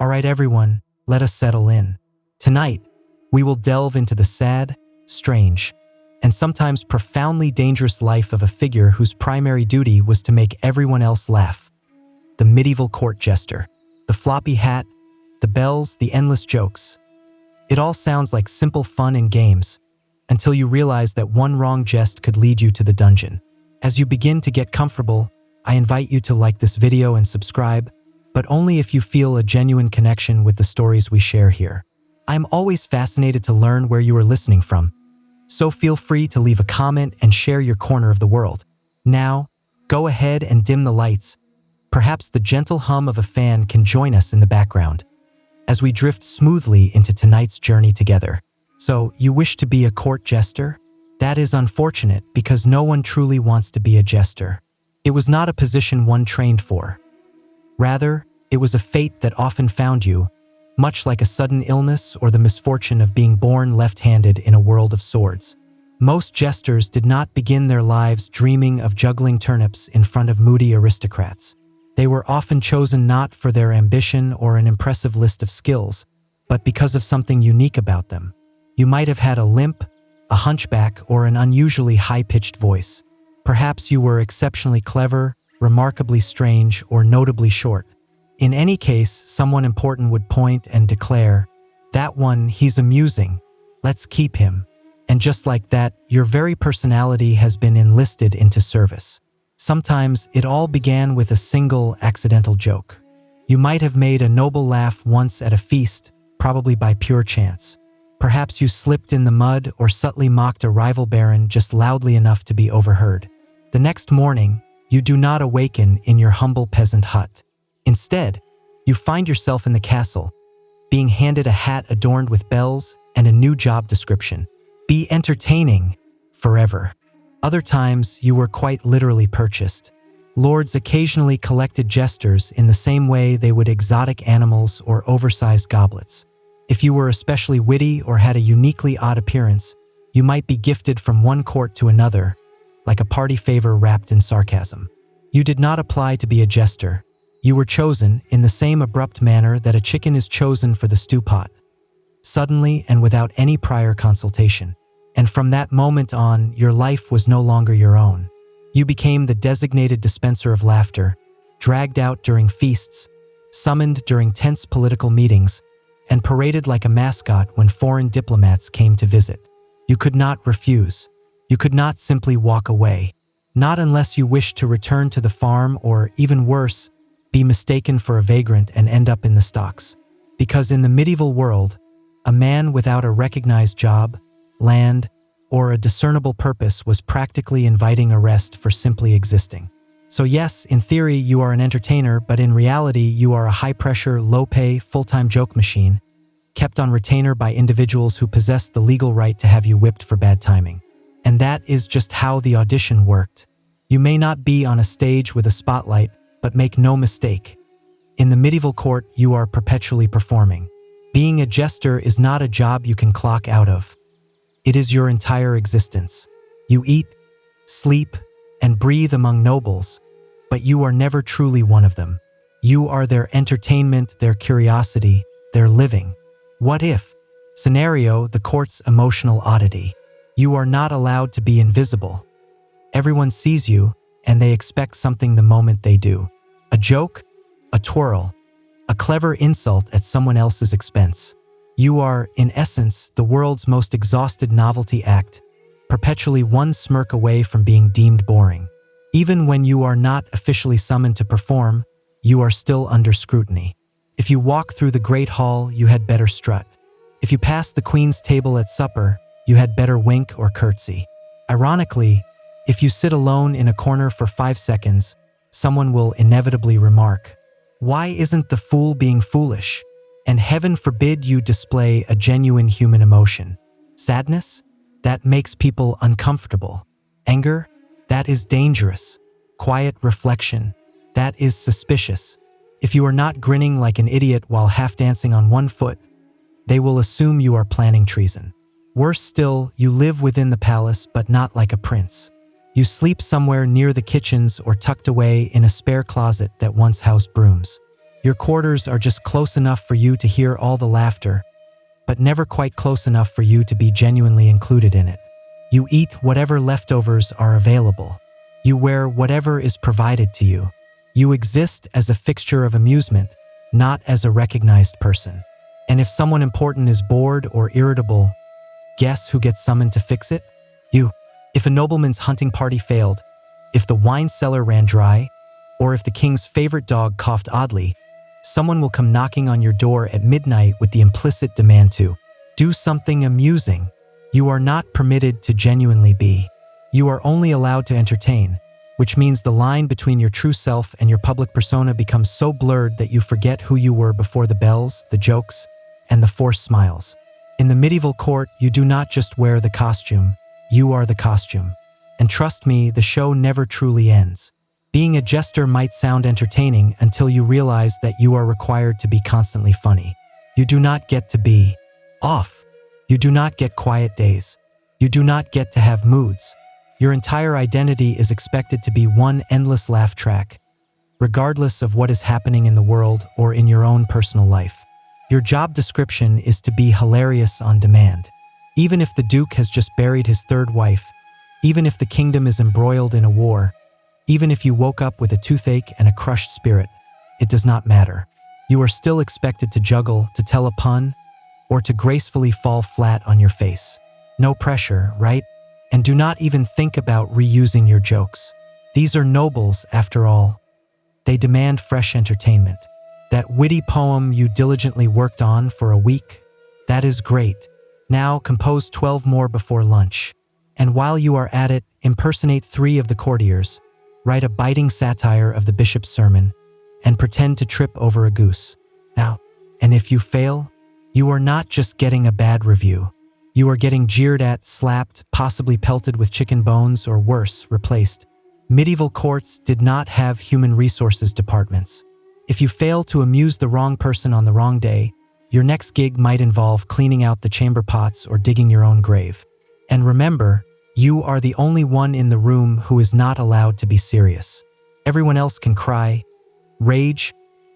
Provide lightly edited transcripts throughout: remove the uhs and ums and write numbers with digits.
Alright everyone, let us settle in. Tonight, we will delve into the sad, strange, and sometimes profoundly dangerous life of a figure whose primary duty was to make everyone else laugh. The medieval court jester. The floppy hat, the bells, the endless jokes. It all sounds like simple fun and games, until you realize that one wrong jest could lead you to the dungeon. As you begin to get comfortable, I invite you to like this video and subscribe, but only if you feel a genuine connection with the stories we share here. I'm always fascinated to learn where you are listening from, so feel free to leave a comment and share your corner of the world. Now, go ahead and dim the lights. Perhaps the gentle hum of a fan can join us in the background, as we drift smoothly into tonight's journey together. So, you wish to be a court jester? That is unfortunate because no one truly wants to be a jester. It was not a position one trained for. Rather, it was a fate that often found you, much like a sudden illness or the misfortune of being born left-handed in a world of swords. Most jesters did not begin their lives dreaming of juggling turnips in front of moody aristocrats. They were often chosen not for their ambition or an impressive list of skills, but because of something unique about them. You might have had a limp, a hunchback, or an unusually high-pitched voice. Perhaps you were exceptionally clever, remarkably strange, or notably short. In any case, someone important would point and declare, "That one, he's amusing. Let's keep him." And just like that, your very personality has been enlisted into service. Sometimes it all began with a single accidental joke. You might have made a noble laugh once at a feast, probably by pure chance. Perhaps you slipped in the mud or subtly mocked a rival baron just loudly enough to be overheard. The next morning, you do not awaken in your humble peasant hut. Instead, you find yourself in the castle, being handed a hat adorned with bells and a new job description. Be entertaining forever. Other times, you were quite literally purchased. Lords occasionally collected jesters in the same way they would exotic animals or oversized goblets. If you were especially witty or had a uniquely odd appearance, you might be gifted from one court to another, like a party favor wrapped in sarcasm. You did not apply to be a jester. You were chosen in the same abrupt manner that a chicken is chosen for the stew pot, suddenly and without any prior consultation. And from that moment on, your life was no longer your own. You became the designated dispenser of laughter, dragged out during feasts, summoned during tense political meetings, and paraded like a mascot when foreign diplomats came to visit. You could not refuse. You could not simply walk away. Not unless you wished to return to the farm or, even worse, be mistaken for a vagrant and end up in the stocks. Because in the medieval world, a man without a recognized job, land, or a discernible purpose was practically inviting arrest for simply existing. So yes, in theory, you are an entertainer, but in reality, you are a high-pressure, low-pay, full-time joke machine, kept on retainer by individuals who possess the legal right to have you whipped for bad timing. And that is just how the audition worked. You may not be on a stage with a spotlight, but make no mistake. In the medieval court, you are perpetually performing. Being a jester is not a job you can clock out of. It is your entire existence. You eat, sleep, and breathe among nobles, but you are never truly one of them. You are their entertainment, their curiosity, their living. What if? Scenario, the court's emotional oddity. You are not allowed to be invisible. Everyone sees you, and they expect something the moment they do. A joke, a twirl, a clever insult at someone else's expense. You are, in essence, the world's most exhausted novelty act, perpetually one smirk away from being deemed boring. Even when you are not officially summoned to perform, you are still under scrutiny. If you walk through the Great Hall, you had better strut. If you pass the Queen's table at supper, you had better wink or curtsy. Ironically, if you sit alone in a corner for 5 seconds, someone will inevitably remark, "Why isn't the fool being foolish?" And heaven forbid you display a genuine human emotion. Sadness? That makes people uncomfortable. Anger? That is dangerous. Quiet reflection? That is suspicious. If you are not grinning like an idiot while half dancing on one foot, they will assume you are planning treason. Worse still, you live within the palace but not like a prince. You sleep somewhere near the kitchens or tucked away in a spare closet that once housed brooms. Your quarters are just close enough for you to hear all the laughter, but never quite close enough for you to be genuinely included in it. You eat whatever leftovers are available. You wear whatever is provided to you. You exist as a fixture of amusement, not as a recognized person. And if someone important is bored or irritable, guess who gets summoned to fix it? You. If a nobleman's hunting party failed, if the wine cellar ran dry, or if the king's favorite dog coughed oddly, someone will come knocking on your door at midnight with the implicit demand to do something amusing. You are not permitted to genuinely be. You are only allowed to entertain, which means the line between your true self and your public persona becomes so blurred that you forget who you were before the bells, the jokes, and the forced smiles. In the medieval court, you do not just wear the costume, you are the costume. And trust me, the show never truly ends. Being a jester might sound entertaining until you realize that you are required to be constantly funny. You do not get to be off. You do not get quiet days. You do not get to have moods. Your entire identity is expected to be one endless laugh track, regardless of what is happening in the world or in your own personal life. Your job description is to be hilarious on demand. Even if the Duke has just buried his third wife, even if the kingdom is embroiled in a war, even if you woke up with a toothache and a crushed spirit, it does not matter. You are still expected to juggle, to tell a pun, or to gracefully fall flat on your face. No pressure, right? And do not even think about reusing your jokes. These are nobles, after all. They demand fresh entertainment. That witty poem you diligently worked on for a week? That is great. Now compose 12 more before lunch. And while you are at it, impersonate 3 of the courtiers, write a biting satire of the bishop's sermon, and pretend to trip over a goose. Now, and if you fail, you are not just getting a bad review. You are getting jeered at, slapped, possibly pelted with chicken bones, or worse, replaced. Medieval courts did not have human resources departments. If you fail to amuse the wrong person on the wrong day, your next gig might involve cleaning out the chamber pots or digging your own grave. And remember, you are the only one in the room who is not allowed to be serious. Everyone else can cry, rage,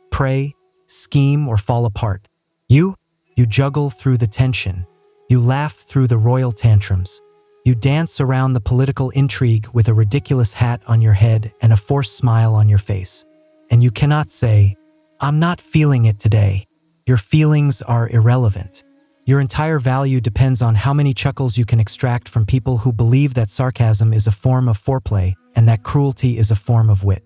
pray, scheme, or fall apart. You juggle through the tension. You laugh through the royal tantrums. You dance around the political intrigue with a ridiculous hat on your head and a forced smile on your face. And you cannot say, "I'm not feeling it today." Your feelings are irrelevant. Your entire value depends on how many chuckles you can extract from people who believe that sarcasm is a form of foreplay and that cruelty is a form of wit.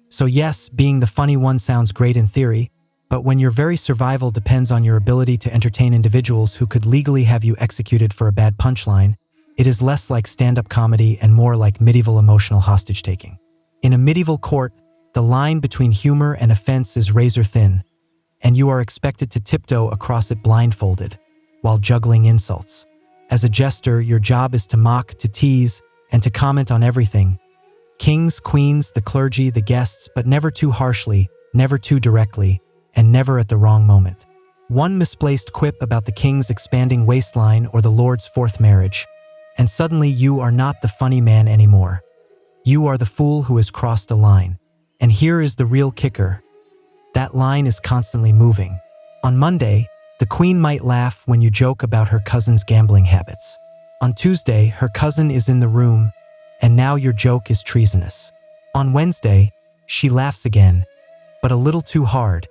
So yes, being the funny one sounds great in theory, but when your very survival depends on your ability to entertain individuals who could legally have you executed for a bad punchline, it is less like stand-up comedy and more like medieval emotional hostage-taking. In a medieval court, the line between humor and offense is razor thin, and you are expected to tiptoe across it blindfolded, while juggling insults. As a jester, your job is to mock, to tease, and to comment on everything. Kings, queens, the clergy, the guests, but never too harshly, never too directly, and never at the wrong moment. One misplaced quip about the king's expanding waistline or the lord's fourth marriage, and suddenly you are not the funny man anymore. You are the fool who has crossed a line. And here is the real kicker. That line is constantly moving. On Monday, the queen might laugh when you joke about her cousin's gambling habits. On Tuesday, her cousin is in the room, and now your joke is treasonous. On Wednesday, she laughs again, but a little too hard,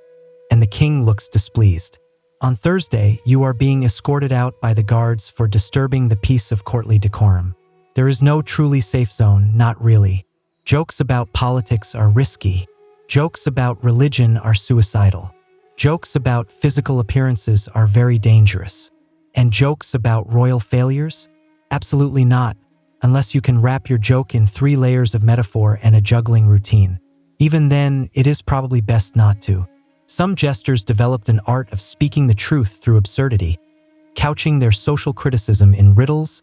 and the king looks displeased. On Thursday, you are being escorted out by the guards for disturbing the peace of courtly decorum. There is no truly safe zone, not really. Jokes about politics are risky. Jokes about religion are suicidal. Jokes about physical appearances are very dangerous. And jokes about royal failures? Absolutely not, unless you can wrap your joke in 3 layers of metaphor and a juggling routine. Even then, it is probably best not to. Some jesters developed an art of speaking the truth through absurdity, couching their social criticism in riddles,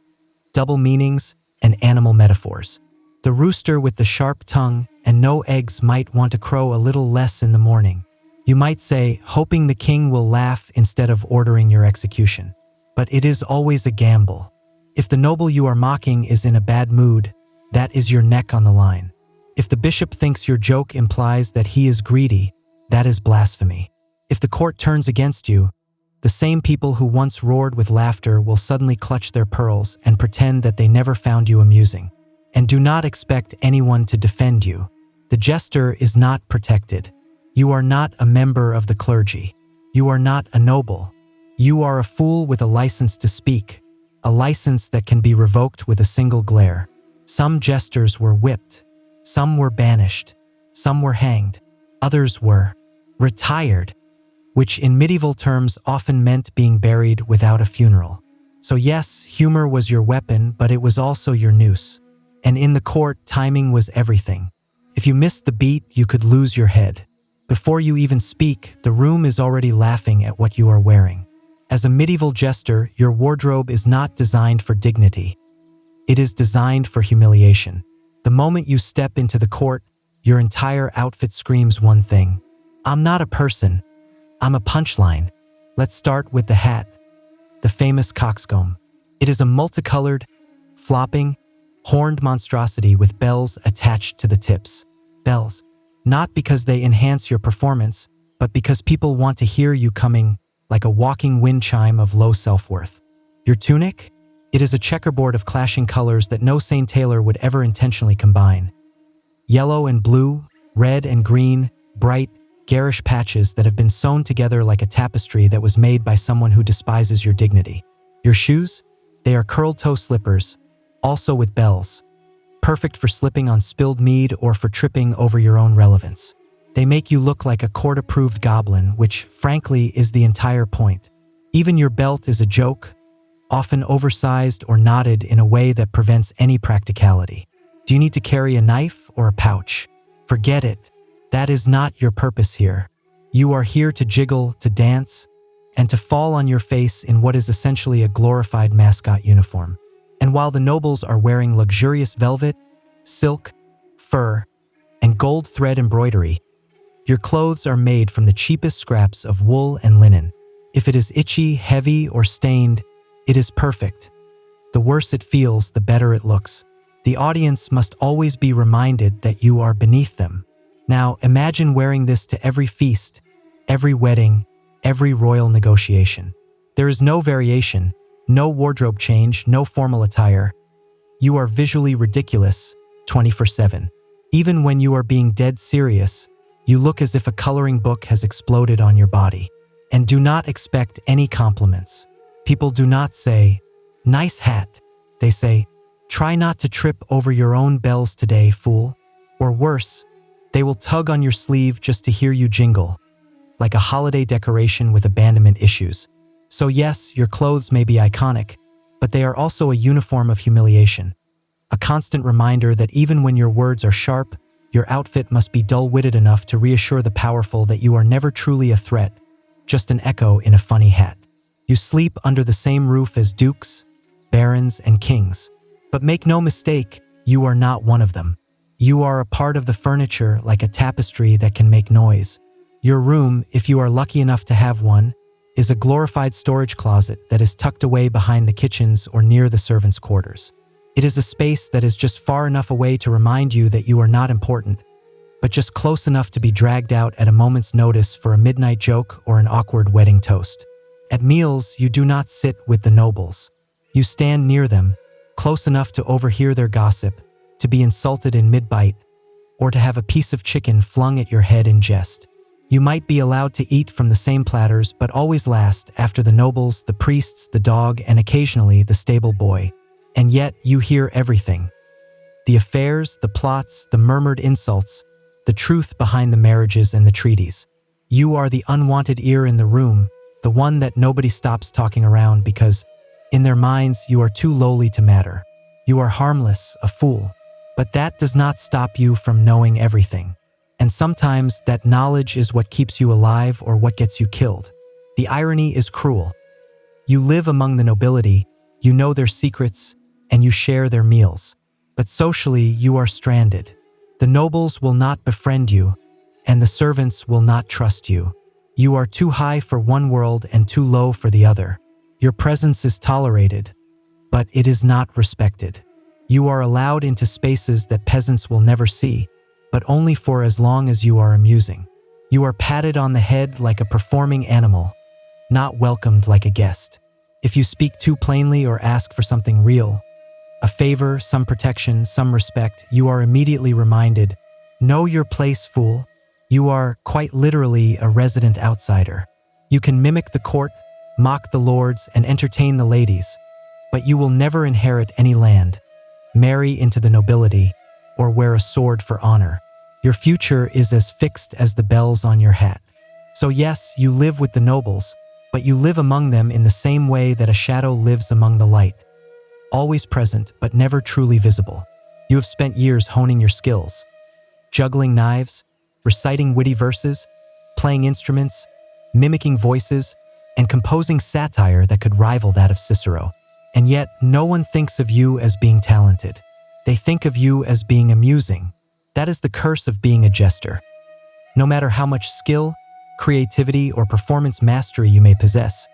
double meanings, and animal metaphors. The rooster with the sharp tongue and no eggs might want to crow a little less in the morning. You might say, hoping the king will laugh instead of ordering your execution. But it is always a gamble. If the noble you are mocking is in a bad mood, that is your neck on the line. If the bishop thinks your joke implies that he is greedy, That is blasphemy. If the court turns against you, the same people who once roared with laughter will suddenly clutch their pearls and pretend that they never found you amusing. And do not expect anyone to defend you. The jester is not protected. You are not a member of the clergy. You are not a noble. You are a fool with a license to speak, a license that can be revoked with a single glare. Some jesters were whipped. Some were banished. Some were hanged. Others were retired, which in medieval terms often meant being buried without a funeral. So yes, humor was your weapon, but it was also your noose. And in the court, timing was everything. If you missed the beat, you could lose your head. Before you even speak, the room is already laughing at what you are wearing. As a medieval jester, your wardrobe is not designed for dignity. It is designed for humiliation. The moment you step into the court, your entire outfit screams one thing. I'm not a person. I'm a punchline. Let's start with the hat. The famous coxcomb. It is a multicolored, flopping, horned monstrosity with bells attached to the tips. Bells. Not because they enhance your performance, but because people want to hear you coming like a walking wind chime of low self-worth. Your tunic? It is a checkerboard of clashing colors that no sane tailor would ever intentionally combine. Yellow and blue, red and green, bright, garish patches that have been sewn together like a tapestry that was made by someone who despises your dignity. Your shoes? They are curled-toe slippers, also with bells. Perfect for slipping on spilled mead or for tripping over your own relevance. They make you look like a court-approved goblin, which, frankly, is the entire point. Even your belt is a joke, often oversized or knotted in a way that prevents any practicality. Do you need to carry a knife or a pouch? Forget it. That is not your purpose here. You are here to jiggle, to dance, and to fall on your face in what is essentially a glorified mascot uniform. And while the nobles are wearing luxurious velvet, silk, fur, and gold thread embroidery, your clothes are made from the cheapest scraps of wool and linen. If it is itchy, heavy, or stained, it is perfect. The worse it feels, the better it looks. The audience must always be reminded that you are beneath them. Now, imagine wearing this to every feast, every wedding, every royal negotiation. There is no variation, no wardrobe change, no formal attire. You are visually ridiculous 24/7. Even when you are being dead serious, you look as if a coloring book has exploded on your body. And do not expect any compliments. People do not say, "Nice hat." They say, "Try not to trip over your own bells today, fool." Or worse, they will tug on your sleeve just to hear you jingle, like a holiday decoration with abandonment issues. So yes, your clothes may be iconic, but they are also a uniform of humiliation. A constant reminder that even when your words are sharp, your outfit must be dull-witted enough to reassure the powerful that you are never truly a threat, just an echo in a funny hat. You sleep under the same roof as dukes, barons, and kings. But make no mistake, you are not one of them. You are a part of the furniture like a tapestry that can make noise. Your room, if you are lucky enough to have one, is a glorified storage closet that is tucked away behind the kitchens or near the servants' quarters. It is a space that is just far enough away to remind you that you are not important, but just close enough to be dragged out at a moment's notice for a midnight joke or an awkward wedding toast. At meals, you do not sit with the nobles. You stand near them, close enough to overhear their gossip, to be insulted in mid-bite, or to have a piece of chicken flung at your head in jest. You might be allowed to eat from the same platters, but always last after the nobles, the priests, the dog, and occasionally the stable boy. And yet you hear everything. The affairs, the plots, the murmured insults, the truth behind the marriages and the treaties. You are the unwanted ear in the room, the one that nobody stops talking around because, in their minds, you are too lowly to matter. You are harmless, a fool. But that does not stop you from knowing everything. And sometimes that knowledge is what keeps you alive or what gets you killed. The irony is cruel. You live among the nobility, you know their secrets, and you share their meals. But socially, you are stranded. The nobles will not befriend you, and the servants will not trust you. You are too high for one world and too low for the other. Your presence is tolerated, but it is not respected. You are allowed into spaces that peasants will never see, but only for as long as you are amusing. You are patted on the head like a performing animal, not welcomed like a guest. If you speak too plainly or ask for something real, a favor, some protection, some respect, you are immediately reminded, know your place, fool. You are, quite literally, a resident outsider. You can mimic the court, mock the lords, and entertain the ladies, but you will never inherit any land, marry into the nobility, or wear a sword for honor. Your future is as fixed as the bells on your hat. So yes, you live with the nobles, but you live among them in the same way that a shadow lives among the light. Always present, but never truly visible. You have spent years honing your skills, juggling knives, reciting witty verses, playing instruments, mimicking voices, and composing satire that could rival that of Cicero. And yet, no one thinks of you as being talented. They think of you as being amusing. That is the curse of being a jester. No matter how much skill, creativity, or performance mastery you may possess,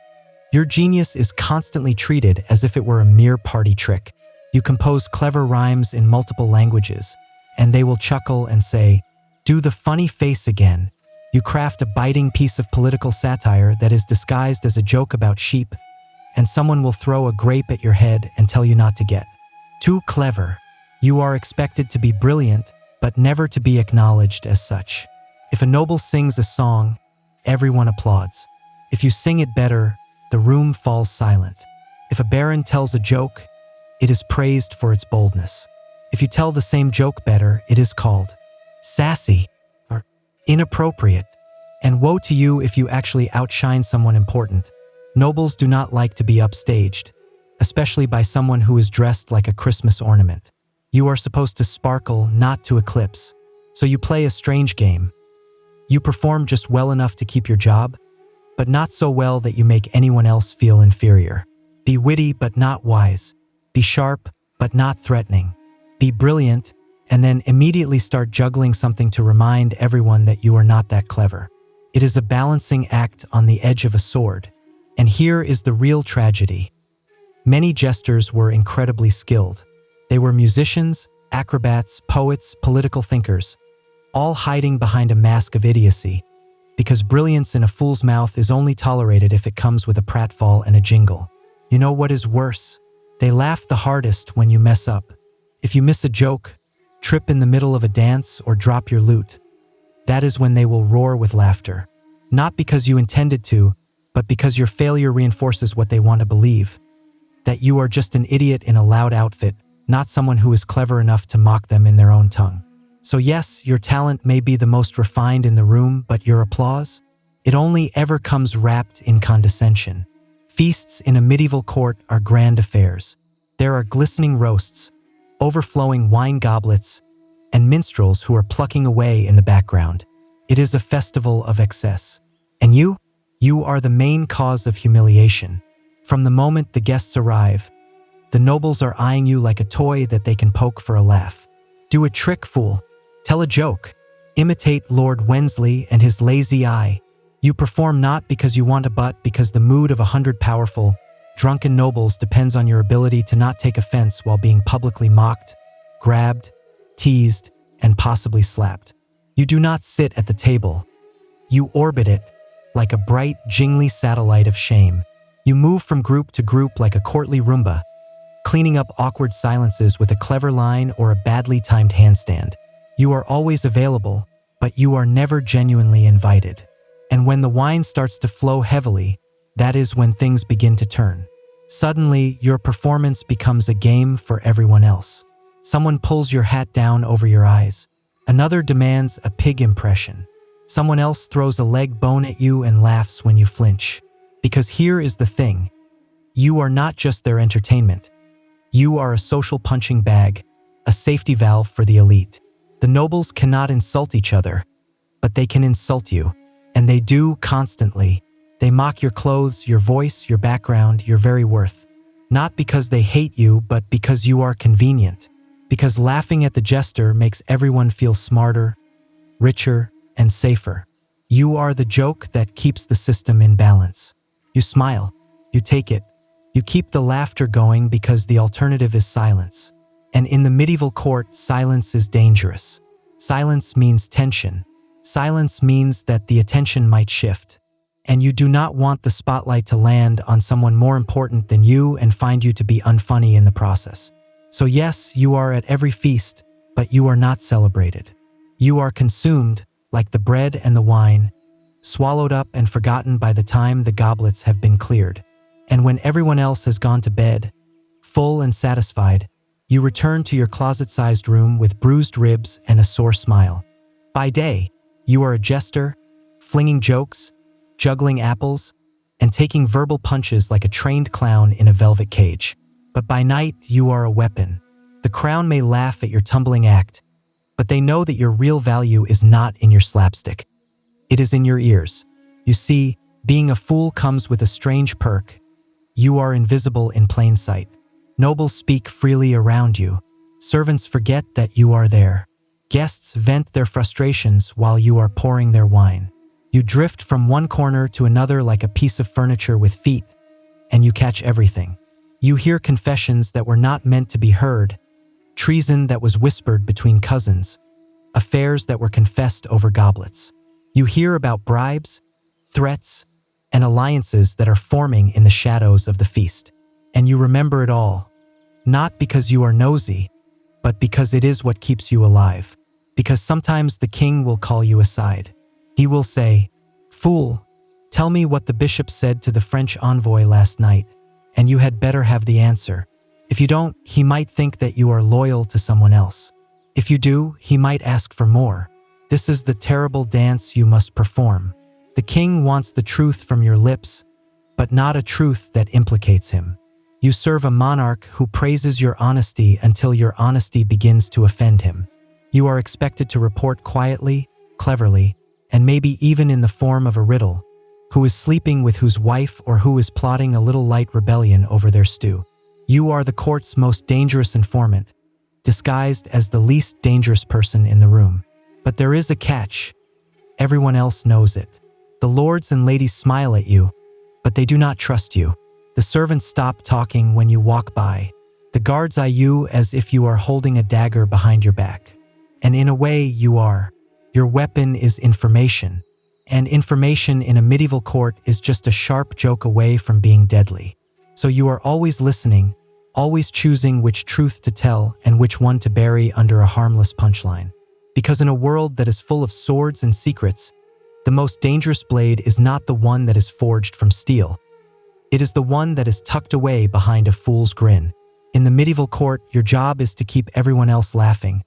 your genius is constantly treated as if it were a mere party trick. You compose clever rhymes in multiple languages, and they will chuckle and say, "Do the funny face again." You craft a biting piece of political satire that is disguised as a joke about sheep, and someone will throw a grape at your head and tell you not to get too clever. You are expected to be brilliant, but never to be acknowledged as such. If a noble sings a song, everyone applauds. If you sing it better, the room falls silent. If a baron tells a joke, it is praised for its boldness. If you tell the same joke better, it is called sassy or inappropriate. And woe to you if you actually outshine someone important. Nobles do not like to be upstaged, especially by someone who is dressed like a Christmas ornament. You are supposed to sparkle, not to eclipse. So you play a strange game. You perform just well enough to keep your job, but not so well that you make anyone else feel inferior. Be witty but not wise. Be sharp but not threatening. Be brilliant, and then immediately start juggling something to remind everyone that you are not that clever. It is a balancing act on the edge of a sword. And here is the real tragedy. Many jesters were incredibly skilled. They were musicians, acrobats, poets, political thinkers, all hiding behind a mask of idiocy, because brilliance in a fool's mouth is only tolerated if it comes with a pratfall and a jingle. You know what is worse? They laugh the hardest when you mess up. If you miss a joke, trip in the middle of a dance, or drop your lute, that is when they will roar with laughter. Not because you intended to, but because your failure reinforces what they want to believe. That you are just an idiot in a loud outfit, not someone who is clever enough to mock them in their own tongue. So yes, your talent may be the most refined in the room, but your applause? It only ever comes wrapped in condescension. Feasts in a medieval court are grand affairs. There are glistening roasts, overflowing wine goblets, and minstrels who are plucking away in the background. It is a festival of excess. And you are the main cause of humiliation. From the moment the guests arrive, the nobles are eyeing you like a toy that they can poke for a laugh. Do a trick, fool. Tell a joke. Imitate Lord Wensley and his lazy eye. You perform not because you want to, but because the mood of 100 powerful, drunken nobles depends on your ability to not take offense while being publicly mocked, grabbed, teased, and possibly slapped. You do not sit at the table. You orbit it like a bright, jingly satellite of shame. You move from group to group like a courtly Roomba, cleaning up awkward silences with a clever line or a badly timed handstand. You are always available, but you are never genuinely invited. And when the wine starts to flow heavily, that is when things begin to turn. Suddenly, your performance becomes a game for everyone else. Someone pulls your hat down over your eyes. Another demands a pig impression. Someone else throws a leg bone at you and laughs when you flinch. Because here is the thing. You are not just their entertainment. You are a social punching bag, a safety valve for the elite. The nobles cannot insult each other, but they can insult you. And they do constantly. They mock your clothes, your voice, your background, your very worth. Not because they hate you, but because you are convenient. Because laughing at the jester makes everyone feel smarter, richer, and safer. You are the joke that keeps the system in balance. You smile, you take it, you keep the laughter going because the alternative is silence. And in the medieval court, silence is dangerous. Silence means tension. Silence means that the attention might shift, and you do not want the spotlight to land on someone more important than you and find you to be unfunny in the process. So yes, you are at every feast, but you are not celebrated. You are consumed, like the bread and the wine, swallowed up and forgotten by the time the goblets have been cleared. And when everyone else has gone to bed, full and satisfied, you return to your closet-sized room with bruised ribs and a sore smile. By day, you are a jester, flinging jokes, juggling apples, and taking verbal punches like a trained clown in a velvet cage. But by night, you are a weapon. The crown may laugh at your tumbling act, but they know that your real value is not in your slapstick. It is in your ears. You see, being a fool comes with a strange perk. You are invisible in plain sight. Nobles speak freely around you. Servants forget that you are there. Guests vent their frustrations while you are pouring their wine. You drift from one corner to another like a piece of furniture with feet, and you catch everything. You hear confessions that were not meant to be heard, treason that was whispered between cousins, affairs that were confessed over goblets. You hear about bribes, threats, and alliances that are forming in the shadows of the feast. And you remember it all, not because you are nosy, but because it is what keeps you alive. Because sometimes the king will call you aside. He will say, "Fool, tell me what the bishop said to the French envoy last night, and you had better have the answer. If you don't, he might think that you are loyal to someone else. If you do, he might ask for more. This is the terrible dance you must perform. The king wants the truth from your lips, but not a truth that implicates him. You serve a monarch who praises your honesty until your honesty begins to offend him. You are expected to report quietly, cleverly, and maybe even in the form of a riddle, who is sleeping with whose wife or who is plotting a little light rebellion over their stew. You are the court's most dangerous informant, disguised as the least dangerous person in the room. But there is a catch. Everyone else knows it. The lords and ladies smile at you, but they do not trust you. The servants stop talking when you walk by. The guards eye you as if you are holding a dagger behind your back. And in a way, you are. Your weapon is information. And information in a medieval court is just a sharp joke away from being deadly. So you are always listening, always choosing which truth to tell and which one to bury under a harmless punchline. Because in a world that is full of swords and secrets, the most dangerous blade is not the one that is forged from steel. It is the one that is tucked away behind a fool's grin. In the medieval court, your job is to keep everyone else laughing,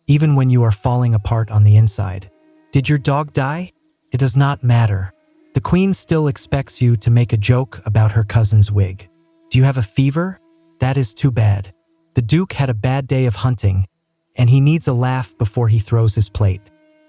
even when you are falling apart on the inside. Did your dog die? It does not matter. The queen still expects you to make a joke about her cousin's wig. Do you have a fever? That is too bad. The duke had a bad day of hunting, and he needs a laugh before he throws his plate.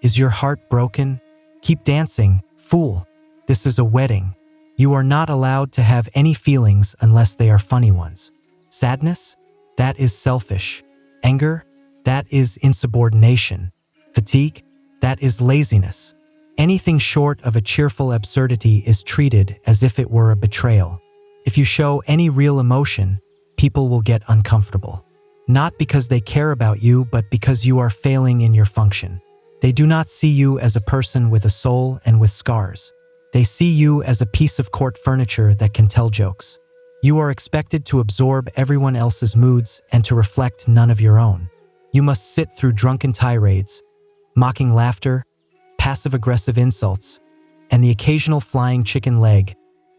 Is your heart broken? Keep dancing, fool. This is a wedding. You are not allowed to have any feelings unless they are funny ones. Sadness? That is selfish. Anger? That is insubordination. Fatigue? That is laziness. Anything short of a cheerful absurdity is treated as if it were a betrayal. If you show any real emotion, people will get uncomfortable. Not because they care about you, but because you are failing in your function. They do not see you as a person with a soul and with scars. They see you as a piece of court furniture that can tell jokes. You are expected to absorb everyone else's moods and to reflect none of your own. You must sit through drunken tirades, mocking laughter, passive-aggressive insults, and the occasional flying chicken leg,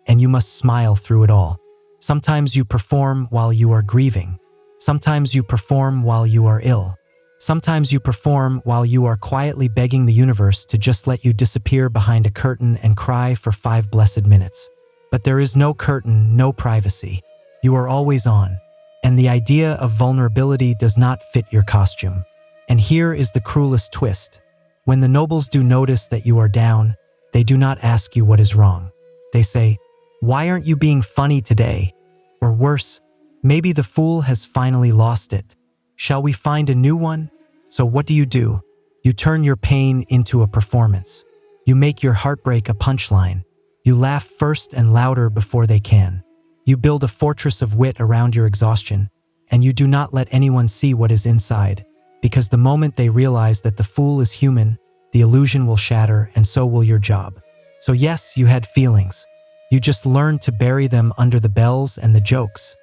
and you must smile through it all. Sometimes you perform while you are grieving. Sometimes you perform while you are ill. Sometimes you perform while you are quietly begging the universe to just let you disappear behind a curtain and cry for 5 blessed minutes. But there is no curtain, no privacy. You are always on. And the idea of vulnerability does not fit your costume. And here is the cruelest twist. When the nobles do notice that you are down, they do not ask you what is wrong. They say, "Why aren't you being funny today?" Or worse, "Maybe the fool has finally lost it. Shall we find a new one?" So what do? You turn your pain into a performance. You make your heartbreak a punchline. You laugh first and louder before they can. You build a fortress of wit around your exhaustion, and you do not let anyone see what is inside, because the moment they realize that the fool is human, the illusion will shatter, and so will your job. So yes, you had feelings. You just learned to bury them under the bells and the jokes,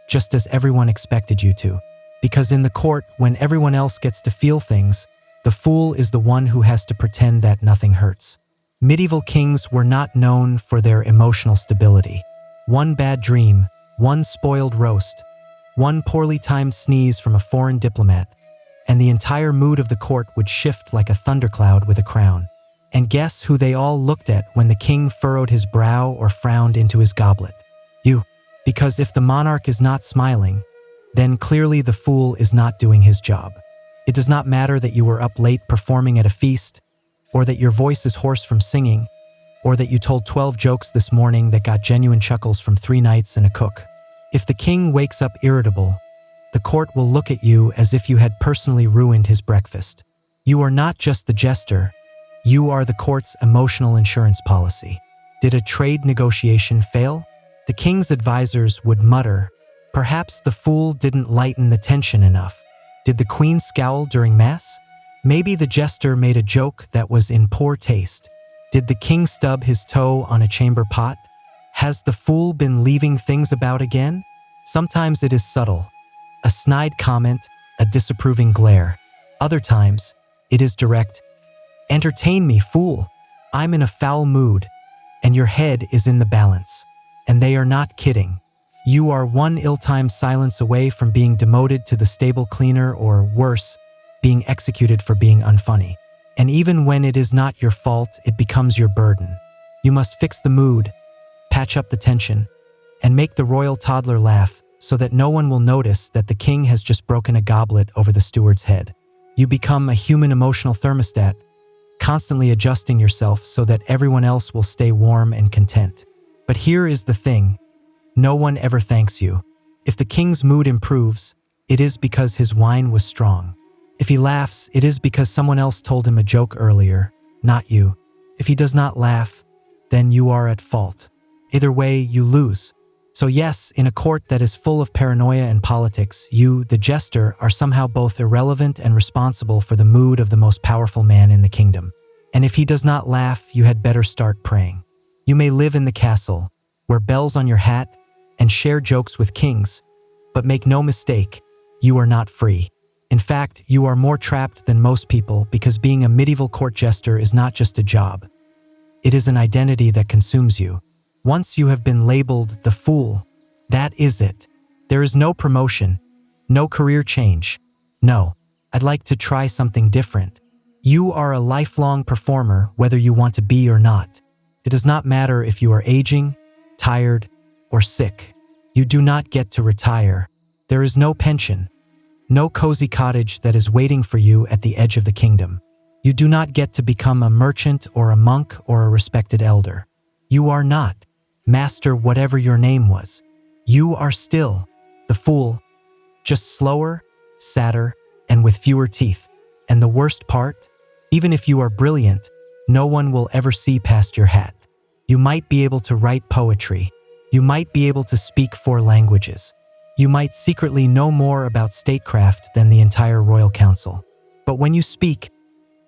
just as everyone expected you to. Because in the court, when everyone else gets to feel things, the fool is the one who has to pretend that nothing hurts. Medieval kings were not known for their emotional stability. One bad dream, one spoiled roast, one poorly timed sneeze from a foreign diplomat, and the entire mood of the court would shift like a thundercloud with a crown. And guess who they all looked at when the king furrowed his brow or frowned into his goblet? You. Because if the monarch is not smiling, then clearly the fool is not doing his job. It does not matter that you were up late performing at a feast, or that your voice is hoarse from singing, or that you told 12 jokes this morning that got genuine chuckles from 3 knights and a cook. If the king wakes up irritable, the court will look at you as if you had personally ruined his breakfast. You are not just the jester, you are the court's emotional insurance policy. Did a trade negotiation fail? The king's advisors would mutter, "Perhaps the fool didn't lighten the tension enough." Did the queen scowl during mass? Maybe the jester made a joke that was in poor taste. Did the king stub his toe on a chamber pot? Has the fool been leaving things about again? Sometimes it is subtle. A snide comment, a disapproving glare. Other times, it is direct. "Entertain me, fool. I'm in a foul mood." And your head is in the balance. And they are not kidding. You are one ill-timed silence away from being demoted to the stable cleaner or, worse, being executed for being unfunny. And even when it is not your fault, it becomes your burden. You must fix the mood, patch up the tension, and make the royal toddler laugh so that no one will notice that the king has just broken a goblet over the steward's head. You become a human emotional thermostat, constantly adjusting yourself so that everyone else will stay warm and content. But here is the thing. No one ever thanks you. If the king's mood improves, it is because his wine was strong. If he laughs, it is because someone else told him a joke earlier, not you. If he does not laugh, then you are at fault. Either way, you lose. So yes, in a court that is full of paranoia and politics, you, the jester, are somehow both irrelevant and responsible for the mood of the most powerful man in the kingdom. And if he does not laugh, you had better start praying. You may live in the castle, wear bells on your hat, and share jokes with kings, but make no mistake, you are not free. In fact, you are more trapped than most people because being a medieval court jester is not just a job. It is an identity that consumes you. Once you have been labeled the fool, that is it. There is no promotion, no career change. No, I'd like to try something different. You are a lifelong performer whether you want to be or not. It does not matter if you are aging, tired, or sick. You do not get to retire. There is no pension, no cozy cottage that is waiting for you at the edge of the kingdom. You do not get to become a merchant or a monk or a respected elder. You are not master whatever your name was. You are still the fool, just slower, sadder, and with fewer teeth. And the worst part? Even if you are brilliant, no one will ever see past your hat. You might be able to write poetry. You might be able to speak 4 languages. You might secretly know more about statecraft than the entire royal council. But when you speak,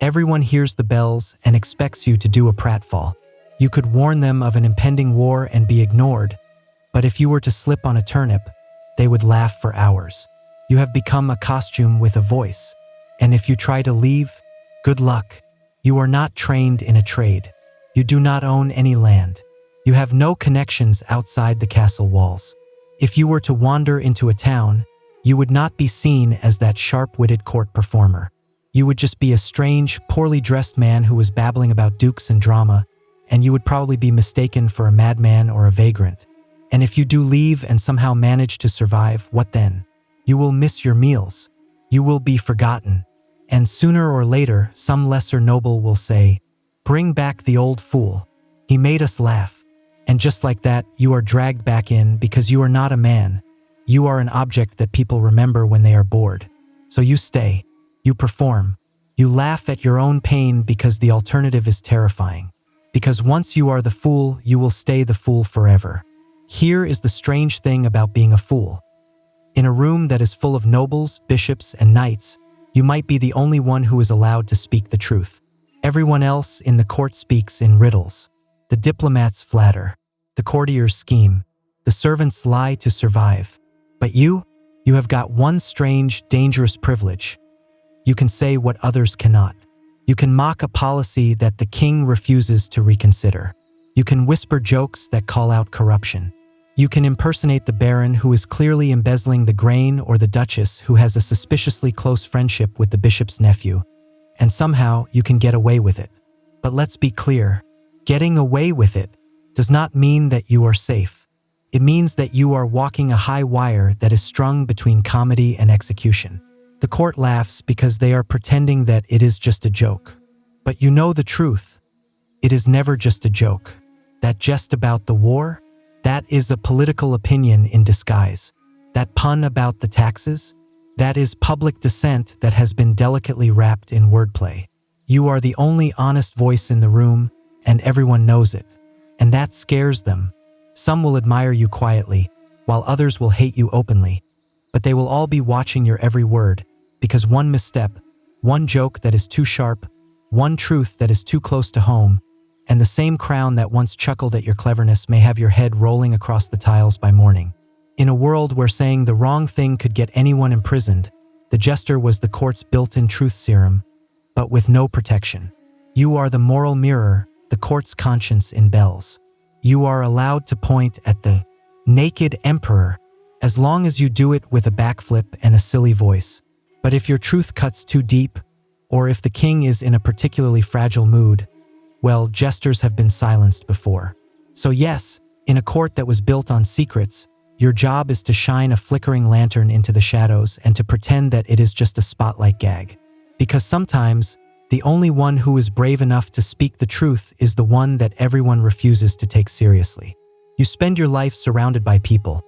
everyone hears the bells and expects you to do a pratfall. You could warn them of an impending war and be ignored, but if you were to slip on a turnip, they would laugh for hours. You have become a costume with a voice, and if you try to leave, good luck. You are not trained in a trade. You do not own any land. You have no connections outside the castle walls. If you were to wander into a town, you would not be seen as that sharp-witted court performer. You would just be a strange, poorly dressed man who was babbling about dukes and drama, and you would probably be mistaken for a madman or a vagrant. And if you do leave and somehow manage to survive, what then? You will miss your meals. You will be forgotten. And sooner or later, some lesser noble will say, "Bring back the old fool. He made us laugh." And just like that, you are dragged back in because you are not a man. You are an object that people remember when they are bored. So you stay. You perform. You laugh at your own pain because the alternative is terrifying. Because once you are the fool, you will stay the fool forever. Here is the strange thing about being a fool. In a room that is full of nobles, bishops, and knights, you might be the only one who is allowed to speak the truth. Everyone else in the court speaks in riddles. The diplomats flatter. The courtiers scheme. The servants lie to survive. But you have got one strange, dangerous privilege. You can say what others cannot. You can mock a policy that the king refuses to reconsider. You can whisper jokes that call out corruption. You can impersonate the baron who is clearly embezzling the grain or the duchess who has a suspiciously close friendship with the bishop's nephew. And somehow you can get away with it. But let's be clear, getting away with it does not mean that you are safe. It means that you are walking a high wire that is strung between comedy and execution. The court laughs because they are pretending that it is just a joke. But you know the truth. It is never just a joke. That jest about the war? That is a political opinion in disguise. That pun about the taxes? That is public dissent that has been delicately wrapped in wordplay. You are the only honest voice in the room, and everyone knows it. And that scares them. Some will admire you quietly, while others will hate you openly. But they will all be watching your every word, because one misstep, one joke that is too sharp, one truth that is too close to home, and the same crown that once chuckled at your cleverness may have your head rolling across the tiles by morning. In a world where saying the wrong thing could get anyone imprisoned, the jester was the court's built-in truth serum, but with no protection. You are the moral mirror, the court's conscience in bells. You are allowed to point at the naked emperor, as long as you do it with a backflip and a silly voice. But if your truth cuts too deep, or if the king is in a particularly fragile mood, well, jesters have been silenced before. So yes, in a court that was built on secrets, your job is to shine a flickering lantern into the shadows and to pretend that it is just a spotlight gag. Because sometimes, the only one who is brave enough to speak the truth is the one that everyone refuses to take seriously. You spend your life surrounded by people.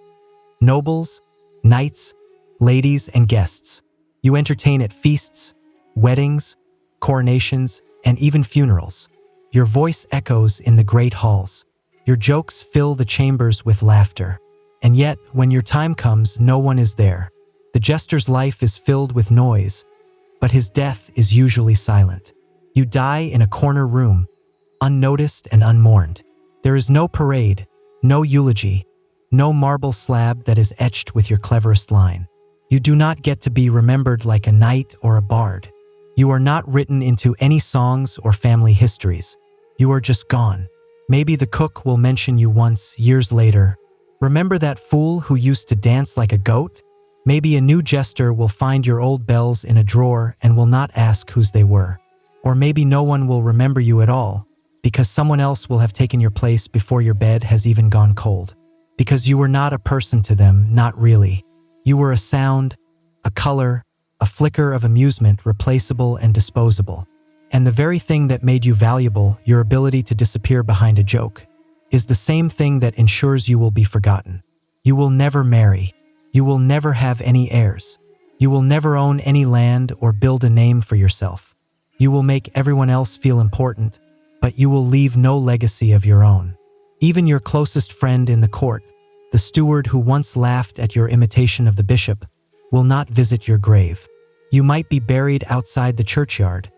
Nobles, knights, ladies, and guests. You entertain at feasts, weddings, coronations, and even funerals. Your voice echoes in the great halls. Your jokes fill the chambers with laughter. And yet, when your time comes, no one is there. The jester's life is filled with noise, but his death is usually silent. You die in a corner room, unnoticed and unmourned. There is no parade, no eulogy, no marble slab that is etched with your cleverest line. You do not get to be remembered like a knight or a bard. You are not written into any songs or family histories. You are just gone. Maybe the cook will mention you once, years later. Remember that fool who used to dance like a goat? Maybe a new jester will find your old bells in a drawer and will not ask whose they were. Or maybe no one will remember you at all, because someone else will have taken your place before your bed has even gone cold. Because you were not a person to them, not really. You were a sound, a color, a flicker of amusement, replaceable and disposable. And the very thing that made you valuable, your ability to disappear behind a joke, is the same thing that ensures you will be forgotten. You will never marry. You will never have any heirs. You will never own any land or build a name for yourself. You will make everyone else feel important, but you will leave no legacy of your own. Even your closest friend in the court, the steward who once laughed at your imitation of the bishop, will not visit your grave. You might be buried outside the churchyard,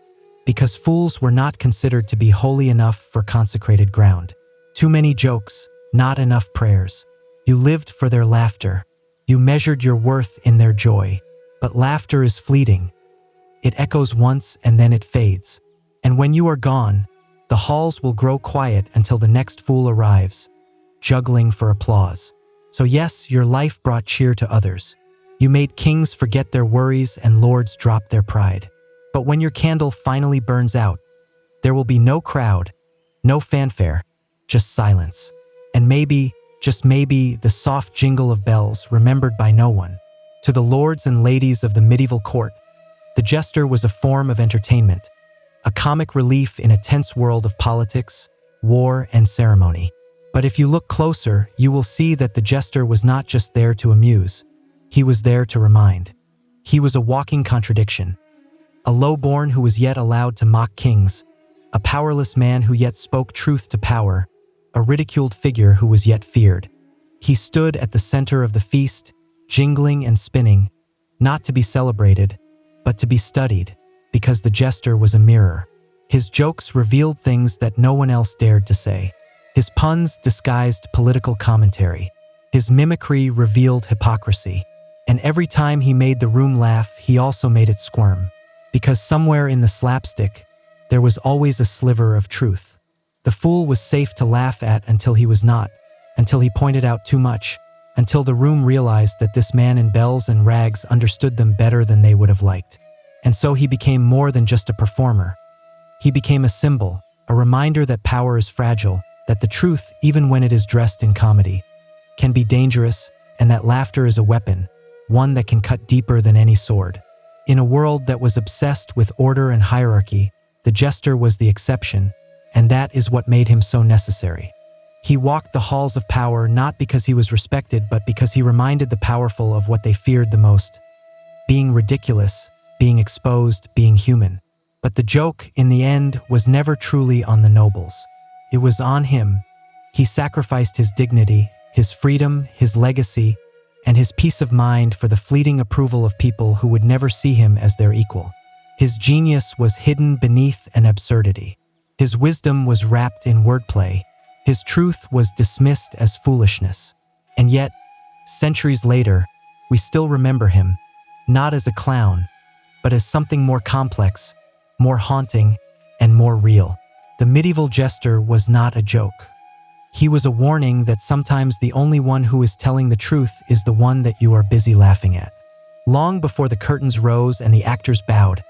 because fools were not considered to be holy enough for consecrated ground. Too many jokes, not enough prayers. You lived for their laughter. You measured your worth in their joy. But laughter is fleeting. It echoes once and then it fades. And when you are gone, the halls will grow quiet until the next fool arrives, juggling for applause. So yes, your life brought cheer to others. You made kings forget their worries and lords drop their pride. But when your candle finally burns out, there will be no crowd, no fanfare, just silence. And maybe, just maybe, the soft jingle of bells remembered by no one. To the lords and ladies of the medieval court, the jester was a form of entertainment, a comic relief in a tense world of politics, war, and ceremony. But if you look closer, you will see that the jester was not just there to amuse. He was there to remind. He was a walking contradiction. A lowborn who was yet allowed to mock kings, a powerless man who yet spoke truth to power, a ridiculed figure who was yet feared. He stood at the center of the feast, jingling and spinning, not to be celebrated, but to be studied, because the jester was a mirror. His jokes revealed things that no one else dared to say. His puns disguised political commentary. His mimicry revealed hypocrisy. And every time he made the room laugh, he also made it squirm. Because somewhere in the slapstick, there was always a sliver of truth. The fool was safe to laugh at until he was not, until he pointed out too much, until the room realized that this man in bells and rags understood them better than they would have liked. And so he became more than just a performer. He became a symbol, a reminder that power is fragile, that the truth, even when it is dressed in comedy, can be dangerous, and that laughter is a weapon, one that can cut deeper than any sword. In a world that was obsessed with order and hierarchy, the jester was the exception, and that is what made him so necessary. He walked the halls of power not because he was respected, but because he reminded the powerful of what they feared the most: being ridiculous, being exposed, being human. But the joke, in the end, was never truly on the nobles. It was on him. He sacrificed his dignity, his freedom, his legacy, and his peace of mind for the fleeting approval of people who would never see him as their equal. His genius was hidden beneath an absurdity. His wisdom was wrapped in wordplay. His truth was dismissed as foolishness. And yet, centuries later, we still remember him, not as a clown, but as something more complex, more haunting, and more real. The medieval jester was not a joke. He was a warning that sometimes the only one who is telling the truth is the one that you are busy laughing at. Long before the curtains rose and the actors bowed,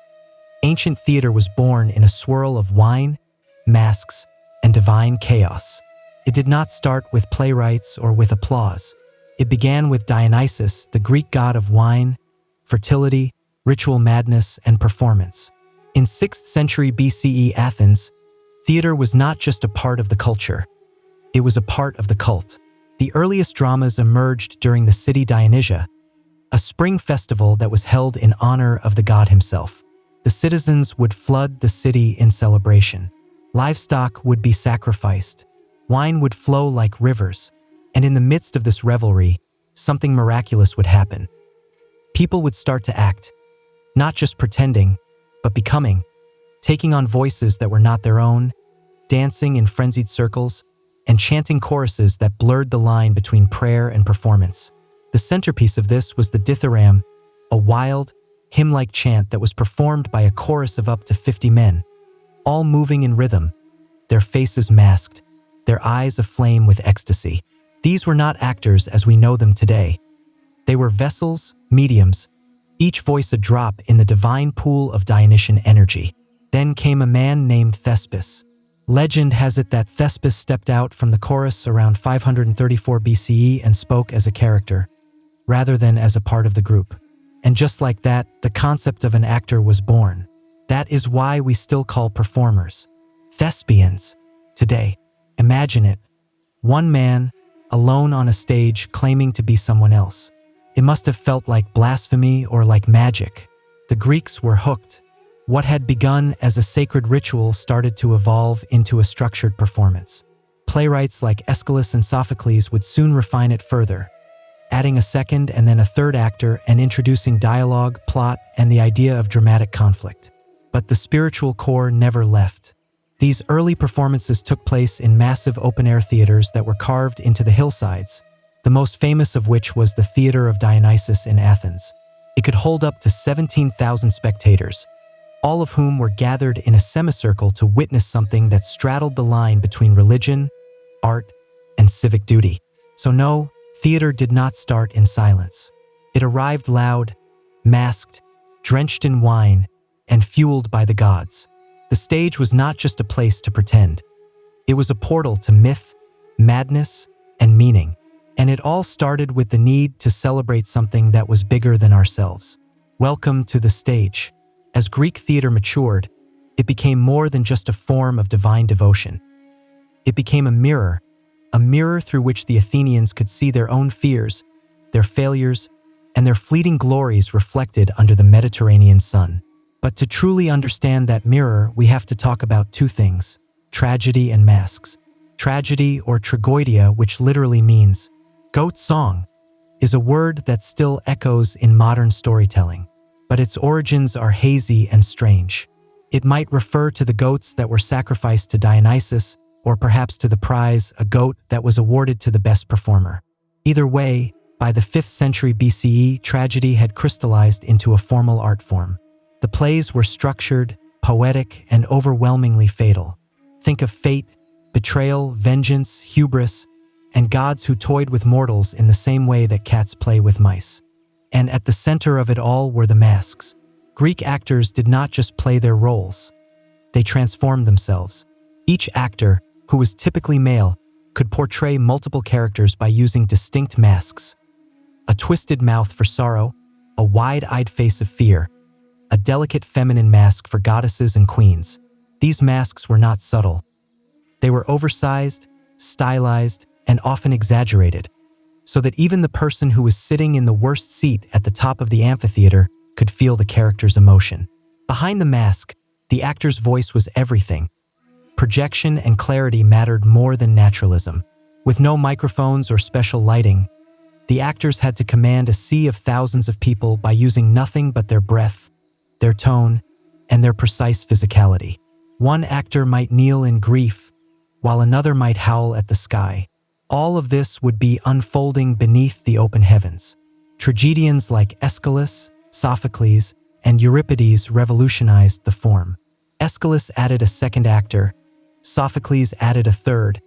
ancient theater was born in a swirl of wine, masks, and divine chaos. It did not start with playwrights or with applause. It began with Dionysus, the Greek god of wine, fertility, ritual madness, and performance. In 6th century BCE Athens, theater was not just a part of the culture. It was a part of the cult. The earliest dramas emerged during the city Dionysia, a spring festival that was held in honor of the god himself. The citizens would flood the city in celebration. Livestock would be sacrificed. Wine would flow like rivers. And in the midst of this revelry, something miraculous would happen. People would start to act, not just pretending, but becoming, taking on voices that were not their own, dancing in frenzied circles, and chanting choruses that blurred the line between prayer and performance. The centerpiece of this was the dithyramb, a wild, hymn-like chant that was performed by a chorus of up to 50 men, all moving in rhythm, their faces masked, their eyes aflame with ecstasy. These were not actors as we know them today. They were vessels, mediums, each voice a drop in the divine pool of Dionysian energy. Then came a man named Thespis. Legend has it that Thespis stepped out from the chorus around 534 BCE and spoke as a character, rather than as a part of the group. And just like that, the concept of an actor was born. That is why we still call performers thespians today. Imagine it. One man, alone on a stage, claiming to be someone else. It must have felt like blasphemy or like magic. The Greeks were hooked. What had begun as a sacred ritual started to evolve into a structured performance. Playwrights like Aeschylus and Sophocles would soon refine it further, adding a second and then a third actor and introducing dialogue, plot, and the idea of dramatic conflict. But the spiritual core never left. These early performances took place in massive open-air theaters that were carved into the hillsides, the most famous of which was the Theater of Dionysus in Athens. It could hold up to 17,000 spectators, all of whom were gathered in a semicircle to witness something that straddled the line between religion, art, and civic duty. So no, theater did not start in silence. It arrived loud, masked, drenched in wine, and fueled by the gods. The stage was not just a place to pretend. It was a portal to myth, madness, and meaning. And it all started with the need to celebrate something that was bigger than ourselves. Welcome to the stage. As Greek theater matured, it became more than just a form of divine devotion. It became a mirror through which the Athenians could see their own fears, their failures, and their fleeting glories reflected under the Mediterranean sun. But to truly understand that mirror, we have to talk about two things: tragedy and masks. Tragedy, or tragoidia, which literally means goat song, is a word that still echoes in modern storytelling. But its origins are hazy and strange. It might refer to the goats that were sacrificed to Dionysus, or perhaps to the prize, a goat that was awarded to the best performer. Either way, by the 5th century BCE, tragedy had crystallized into a formal art form. The plays were structured, poetic, and overwhelmingly fatal. Think of fate, betrayal, vengeance, hubris, and gods who toyed with mortals in the same way that cats play with mice. And at the center of it all were the masks. Greek actors did not just play their roles. They transformed themselves. Each actor, who was typically male, could portray multiple characters by using distinct masks. A twisted mouth for sorrow, a wide-eyed face of fear, a delicate feminine mask for goddesses and queens. These masks were not subtle. They were oversized, stylized, and often exaggerated, so that even the person who was sitting in the worst seat at the top of the amphitheater could feel the character's emotion. Behind the mask, the actor's voice was everything. Projection and clarity mattered more than naturalism. With no microphones or special lighting, the actors had to command a sea of thousands of people by using nothing but their breath, their tone, and their precise physicality. One actor might kneel in grief, while another might howl at the sky. All of this would be unfolding beneath the open heavens. Tragedians like Aeschylus, Sophocles, and Euripides revolutionized the form. Aeschylus added a second actor, Sophocles added a third,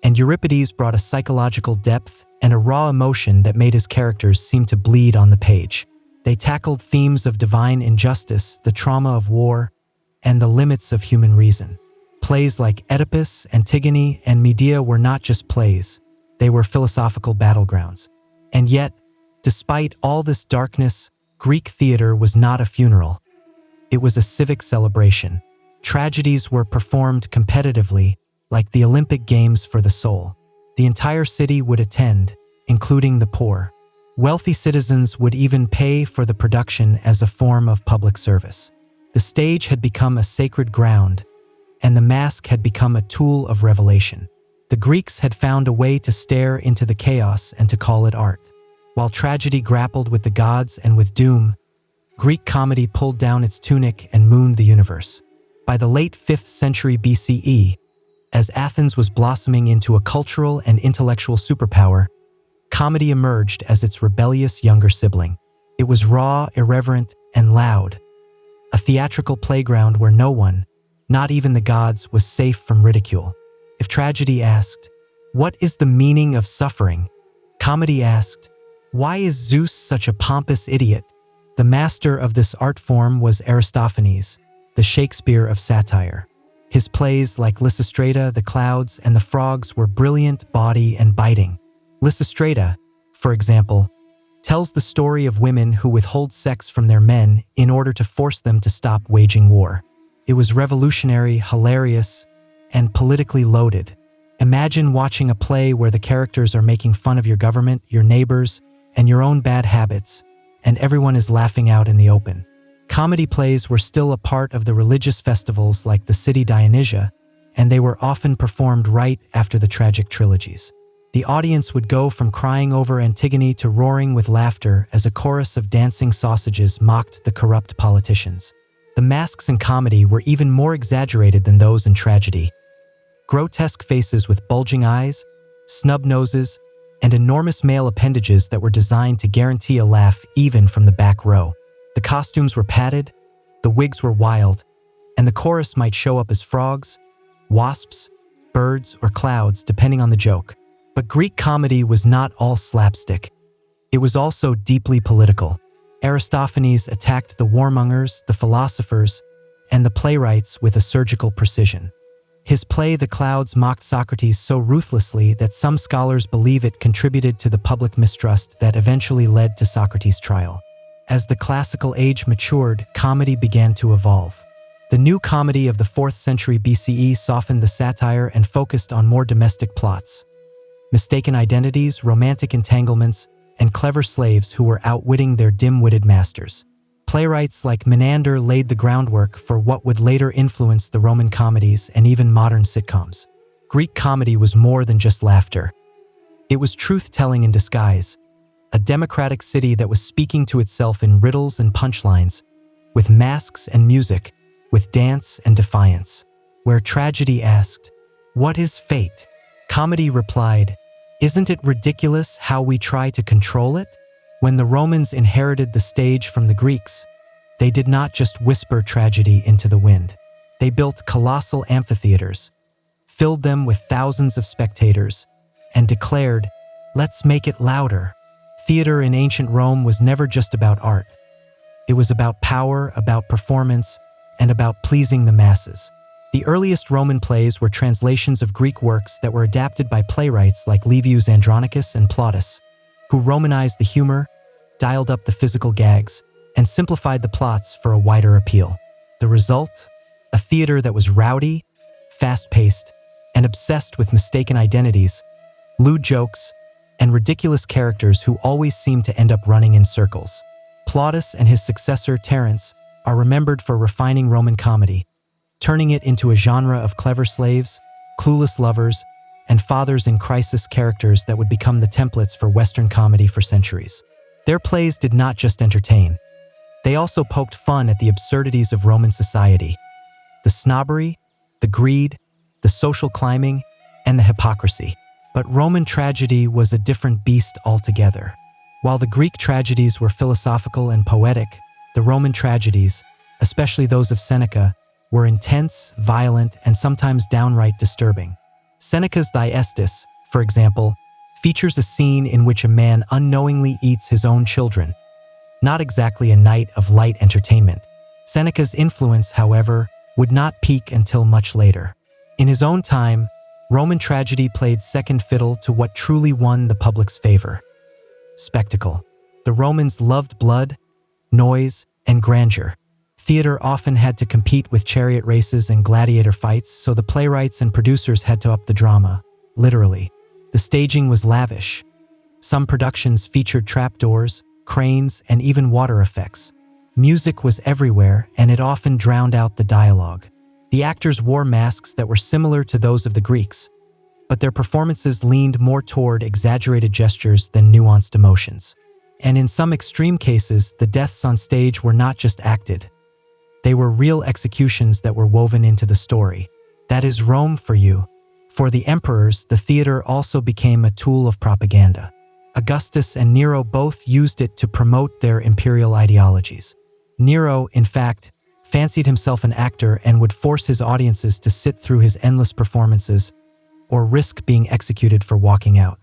and Euripides brought a psychological depth and a raw emotion that made his characters seem to bleed on the page. They tackled themes of divine injustice, the trauma of war, and the limits of human reason. Plays like Oedipus, Antigone, and Medea were not just plays, they were philosophical battlegrounds. And yet, despite all this darkness, Greek theater was not a funeral. It was a civic celebration. Tragedies were performed competitively, like the Olympic Games for the soul. The entire city would attend, including the poor. Wealthy citizens would even pay for the production as a form of public service. The stage had become a sacred ground, and the mask had become a tool of revelation. The Greeks had found a way to stare into the chaos and to call it art. While tragedy grappled with the gods and with doom, Greek comedy pulled down its tunic and mooned the universe. By the late 5th century BCE, as Athens was blossoming into a cultural and intellectual superpower, comedy emerged as its rebellious younger sibling. It was raw, irreverent, and loud. A theatrical playground where no one, not even the gods, was safe from ridicule. If tragedy asked, "What is the meaning of suffering?" comedy asked, "Why is Zeus such a pompous idiot?" The master of this art form was Aristophanes, the Shakespeare of satire. His plays like Lysistrata, The Clouds, and The Frogs were brilliant, bawdy, and biting. Lysistrata, for example, tells the story of women who withhold sex from their men in order to force them to stop waging war. It was revolutionary, hilarious, and politically loaded. Imagine watching a play where the characters are making fun of your government, your neighbors, and your own bad habits, and everyone is laughing out in the open. Comedy plays were still a part of the religious festivals like the city Dionysia, and they were often performed right after the tragic trilogies. The audience would go from crying over Antigone to roaring with laughter as a chorus of dancing sausages mocked the corrupt politicians. The masks in comedy were even more exaggerated than those in tragedy. Grotesque faces with bulging eyes, snub noses, and enormous male appendages that were designed to guarantee a laugh even from the back row. The costumes were padded, the wigs were wild, and the chorus might show up as frogs, wasps, birds, or clouds depending on the joke. But Greek comedy was not all slapstick. It was also deeply political. Aristophanes attacked the warmongers, the philosophers, and the playwrights with a surgical precision. His play The Clouds mocked Socrates so ruthlessly that some scholars believe it contributed to the public mistrust that eventually led to Socrates' trial. As the classical age matured, comedy began to evolve. The new comedy of the 4th century BCE softened the satire and focused on more domestic plots. Mistaken identities, romantic entanglements, and clever slaves who were outwitting their dim-witted masters. Playwrights like Menander laid the groundwork for what would later influence the Roman comedies and even modern sitcoms. Greek comedy was more than just laughter. It was truth-telling in disguise, a democratic city that was speaking to itself in riddles and punchlines, with masks and music, with dance and defiance. Where tragedy asked, "What is fate?" Comedy replied, "Isn't it ridiculous how we try to control it?" When the Romans inherited the stage from the Greeks, they did not just whisper tragedy into the wind. They built colossal amphitheaters, filled them with thousands of spectators, and declared, "Let's make it louder." Theater in ancient Rome was never just about art. It was about power, about performance, and about pleasing the masses. The earliest Roman plays were translations of Greek works that were adapted by playwrights like Livius Andronicus and Plautus, who Romanized the humor, dialed up the physical gags, and simplified the plots for a wider appeal. The result? A theater that was rowdy, fast-paced, and obsessed with mistaken identities, lewd jokes, and ridiculous characters who always seemed to end up running in circles. Plautus and his successor, Terence, are remembered for refining Roman comedy, turning it into a genre of clever slaves, clueless lovers, and fathers in crisis characters that would become the templates for Western comedy for centuries. Their plays did not just entertain. They also poked fun at the absurdities of Roman society. The snobbery, the greed, the social climbing, and the hypocrisy. But Roman tragedy was a different beast altogether. While the Greek tragedies were philosophical and poetic, the Roman tragedies, especially those of Seneca, were intense, violent, and sometimes downright disturbing. Seneca's Thyestes, for example, features a scene in which a man unknowingly eats his own children. Not exactly a night of light entertainment. Seneca's influence, however, would not peak until much later. In his own time, Roman tragedy played second fiddle to what truly won the public's favor: spectacle. The Romans loved blood, noise, and grandeur. Theater often had to compete with chariot races and gladiator fights, so the playwrights and producers had to up the drama, literally. The staging was lavish. Some productions featured trapdoors, cranes, and even water effects. Music was everywhere, and it often drowned out the dialogue. The actors wore masks that were similar to those of the Greeks, but their performances leaned more toward exaggerated gestures than nuanced emotions. And in some extreme cases, the deaths on stage were not just acted. They were real executions that were woven into the story. That is Rome for you. For the emperors, the theater also became a tool of propaganda. Augustus and Nero both used it to promote their imperial ideologies. Nero, in fact, fancied himself an actor and would force his audiences to sit through his endless performances or risk being executed for walking out.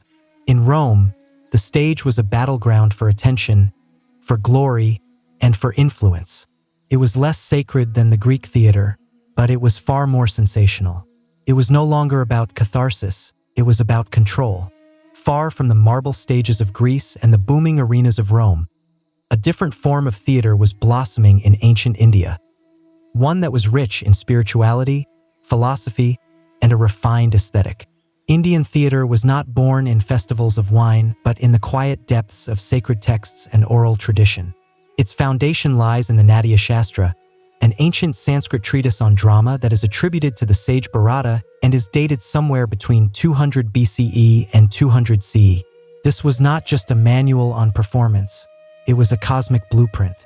In Rome, the stage was a battleground for attention, for glory, and for influence. It was less sacred than the Greek theater, but it was far more sensational. It was no longer about catharsis, it was about control. Far from the marble stages of Greece and the booming arenas of Rome, a different form of theater was blossoming in ancient India. One that was rich in spirituality, philosophy, and a refined aesthetic. Indian theater was not born in festivals of wine, but in the quiet depths of sacred texts and oral tradition. Its foundation lies in the Natya Shastra, an ancient Sanskrit treatise on drama that is attributed to the sage Bharata and is dated somewhere between 200 BCE and 200 CE. This was not just a manual on performance, it was a cosmic blueprint.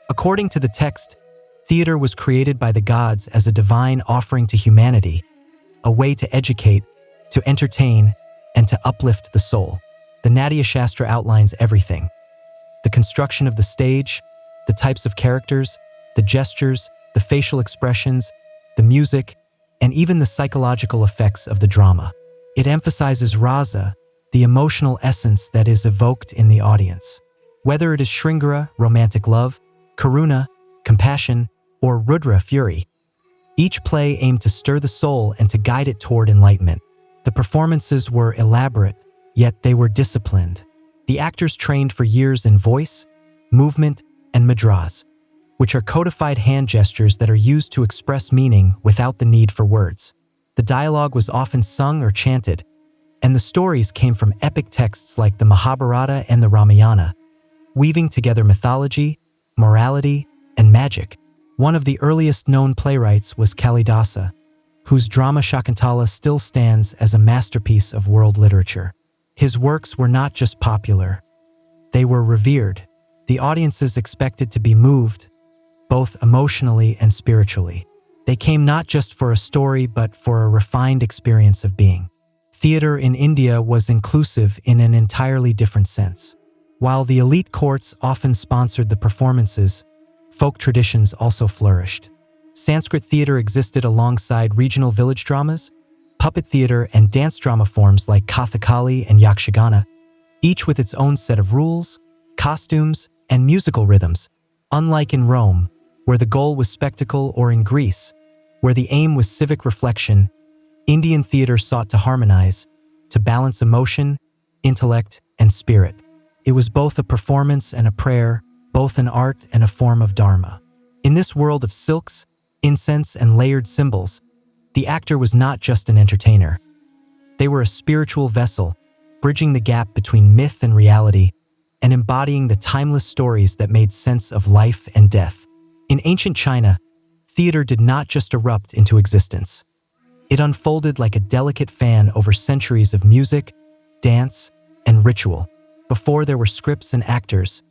According to the text, theater was created by the gods as a divine offering to humanity, a way to educate, to entertain, and to uplift the soul. The Natya Shastra outlines everything: the construction of the stage, the types of characters, the gestures, the facial expressions, the music, and even the psychological effects of the drama. It emphasizes rasa, the emotional essence that is evoked in the audience. Whether it is Shringara, romantic love, Karuna, compassion, or Rudra, fury, each play aimed to stir the soul and to guide it toward enlightenment. The performances were elaborate, yet they were disciplined. The actors trained for years in voice, movement, and mudras, which are codified hand gestures that are used to express meaning without the need for words. The dialogue was often sung or chanted, and the stories came from epic texts like the Mahabharata and the Ramayana, weaving together mythology, morality, and magic. One of the earliest known playwrights was Kalidasa, whose drama Shakuntala still stands as a masterpiece of world literature. His works were not just popular, they were revered. The audiences expected to be moved, both emotionally and spiritually. They came not just for a story, but for a refined experience of being. Theater in India was inclusive in an entirely different sense. While the elite courts often sponsored the performances, folk traditions also flourished. Sanskrit theater existed alongside regional village dramas, puppet theater, and dance drama forms like Kathakali and Yakshagana, each with its own set of rules, costumes, and musical rhythms. Unlike in Rome, where the goal was spectacle, or in Greece, where the aim was civic reflection, Indian theater sought to harmonize, to balance emotion, intellect, and spirit. It was both a performance and a prayer, both an art and a form of dharma. In this world of silks, incense, and layered symbols, the actor was not just an entertainer. They were a spiritual vessel, bridging the gap between myth and reality, and embodying the timeless stories that made sense of life and death. In ancient China, theater did not just erupt into existence. It unfolded like a delicate fan over centuries of music, dance, and ritual. Before there were scripts and actors,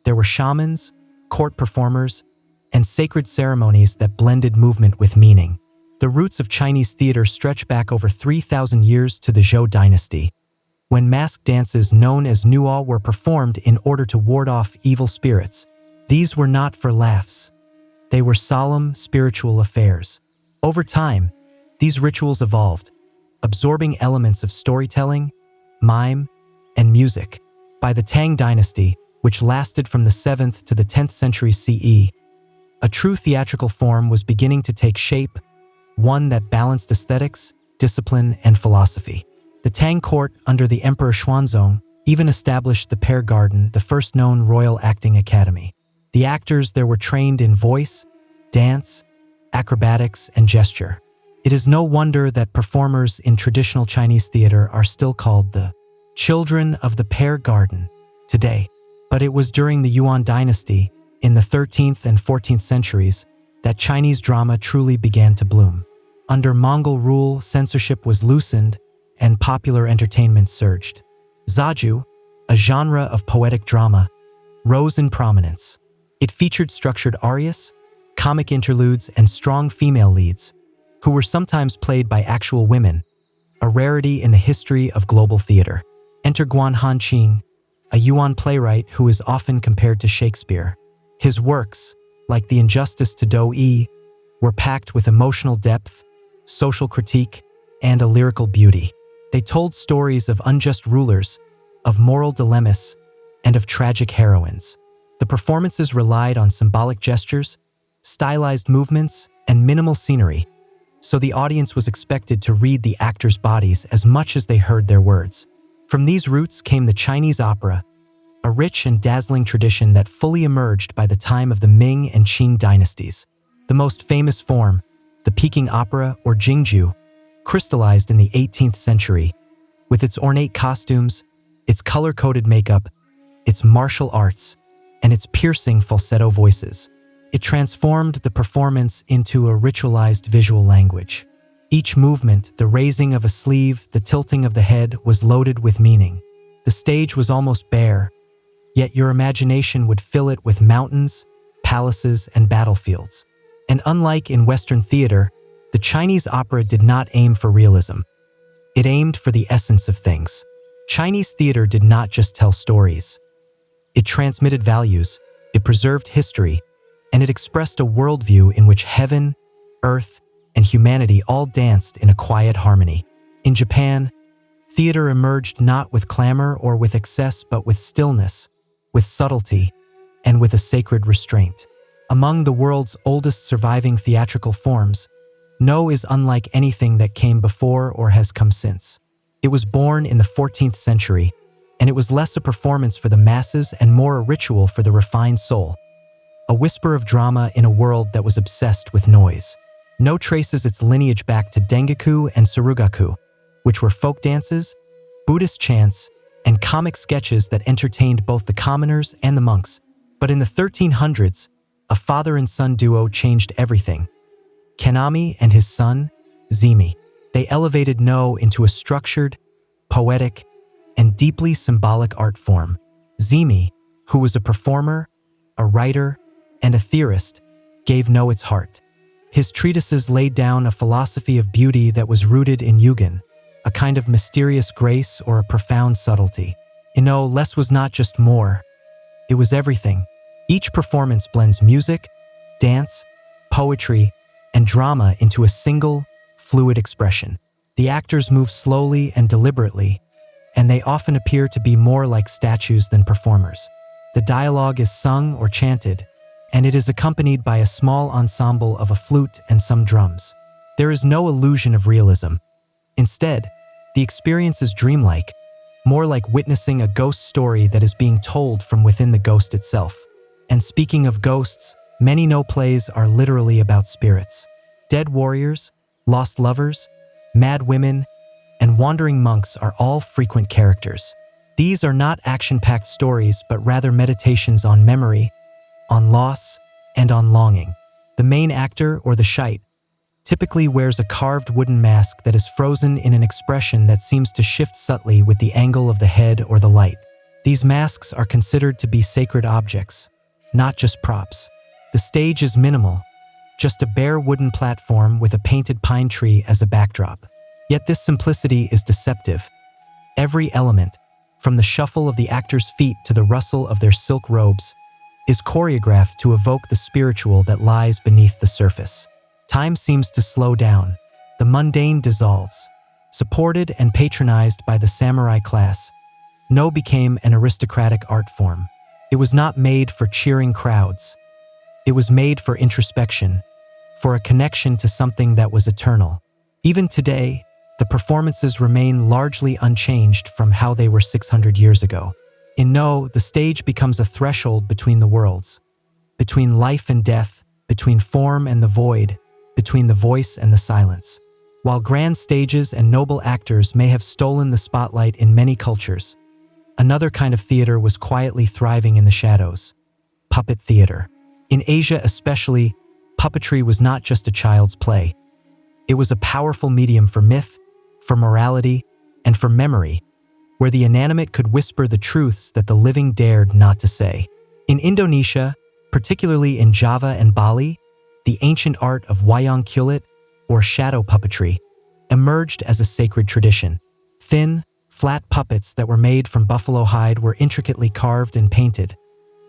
there were shamans, court performers, and sacred ceremonies that blended movement with meaning. The roots of Chinese theater stretch back over 3,000 years to the Zhou dynasty, when masked dances known as nuo were performed in order to ward off evil spirits. These were not for laughs. They were solemn, spiritual affairs. Over time, these rituals evolved, absorbing elements of storytelling, mime, and music. By the Tang dynasty, which lasted from the 7th to the 10th century CE, a true theatrical form was beginning to take shape, one that balanced aesthetics, discipline, and philosophy. The Tang court, under the Emperor Xuanzong, even established the Pear Garden, the first known royal acting academy. The actors there were trained in voice, dance, acrobatics, and gesture. It is no wonder that performers in traditional Chinese theater are still called the children of the Pear Garden today. But it was during the Yuan dynasty, in the 13th and 14th centuries, that Chinese drama truly began to bloom. Under Mongol rule, censorship was loosened, and popular entertainment surged. Zaju, a genre of poetic drama, rose in prominence. It featured structured arias, comic interludes, and strong female leads, who were sometimes played by actual women, a rarity in the history of global theater. Enter Guan Hanqing, a Yuan playwright who is often compared to Shakespeare. His works, like The Injustice to Do-yi, were packed with emotional depth, social critique, and a lyrical beauty. They told stories of unjust rulers, of moral dilemmas, and of tragic heroines. The performances relied on symbolic gestures, stylized movements, and minimal scenery, so the audience was expected to read the actors' bodies as much as they heard their words. From these roots came the Chinese opera, a rich and dazzling tradition that fully emerged by the time of the Ming and Qing dynasties. The most famous form, the Peking opera or Jingju, crystallized in the 18th century, with its ornate costumes, its color-coded makeup, its martial arts, and its piercing falsetto voices. It transformed the performance into a ritualized visual language. Each movement, the raising of a sleeve, the tilting of the head, was loaded with meaning. The stage was almost bare, yet your imagination would fill it with mountains, palaces, and battlefields. And unlike in Western theater, the Chinese opera did not aim for realism. It aimed for the essence of things. Chinese theater did not just tell stories. It transmitted values, it preserved history, and it expressed a worldview in which heaven, earth, and humanity all danced in a quiet harmony. In Japan, theater emerged not with clamor or with excess, but with stillness, with subtlety, and with a sacred restraint. Among the world's oldest surviving theatrical forms, No is unlike anything that came before or has come since. It was born in the 14th century, and it was less a performance for the masses and more a ritual for the refined soul. A whisper of drama in a world that was obsessed with noise. No traces its lineage back to Dengaku and Sarugaku, which were folk dances, Buddhist chants, and comic sketches that entertained both the commoners and the monks. But in the 1300s, a father and son duo changed everything. Kanami and his son, Zimi. They elevated No into a structured, poetic, and deeply symbolic art form. Zimi, who was a performer, a writer, and a theorist, gave No its heart. His treatises laid down a philosophy of beauty that was rooted in Yugen, a kind of mysterious grace or a profound subtlety. Less was not just more. It was everything. Each performance blends music, dance, poetry, and drama into a single, fluid expression. The actors move slowly and deliberately, and they often appear to be more like statues than performers. The dialogue is sung or chanted, and it is accompanied by a small ensemble of a flute and some drums. There is no illusion of realism. Instead, the experience is dreamlike, more like witnessing a ghost story that is being told from within the ghost itself. And speaking of ghosts, many No plays are literally about spirits. Dead warriors, lost lovers, mad women, and wandering monks are all frequent characters. These are not action-packed stories, but rather meditations on memory, on loss, and on longing. The main actor, or the shite, typically wears a carved wooden mask that is frozen in an expression that seems to shift subtly with the angle of the head or the light. These masks are considered to be sacred objects, not just props. The stage is minimal, just a bare wooden platform with a painted pine tree as a backdrop. Yet this simplicity is deceptive. Every element, from the shuffle of the actors' feet to the rustle of their silk robes, is choreographed to evoke the spiritual that lies beneath the surface. Time seems to slow down. The mundane dissolves. Supported and patronized by the samurai class, No became an aristocratic art form. It was not made for cheering crowds. It was made for introspection, for a connection to something that was eternal. Even today, the performances remain largely unchanged from how they were 600 years ago. In No, the stage becomes a threshold between the worlds, between life and death, between form and the void, between the voice and the silence. While grand stages and noble actors may have stolen the spotlight in many cultures, another kind of theater was quietly thriving in the shadows: puppet theater. In Asia especially, puppetry was not just a child's play. It was a powerful medium for myth, for morality, and for memory, where the inanimate could whisper the truths that the living dared not to say. In Indonesia, particularly in Java and Bali, the ancient art of wayang kulit, or shadow puppetry, emerged as a sacred tradition. Thin, flat puppets that were made from buffalo hide were intricately carved and painted,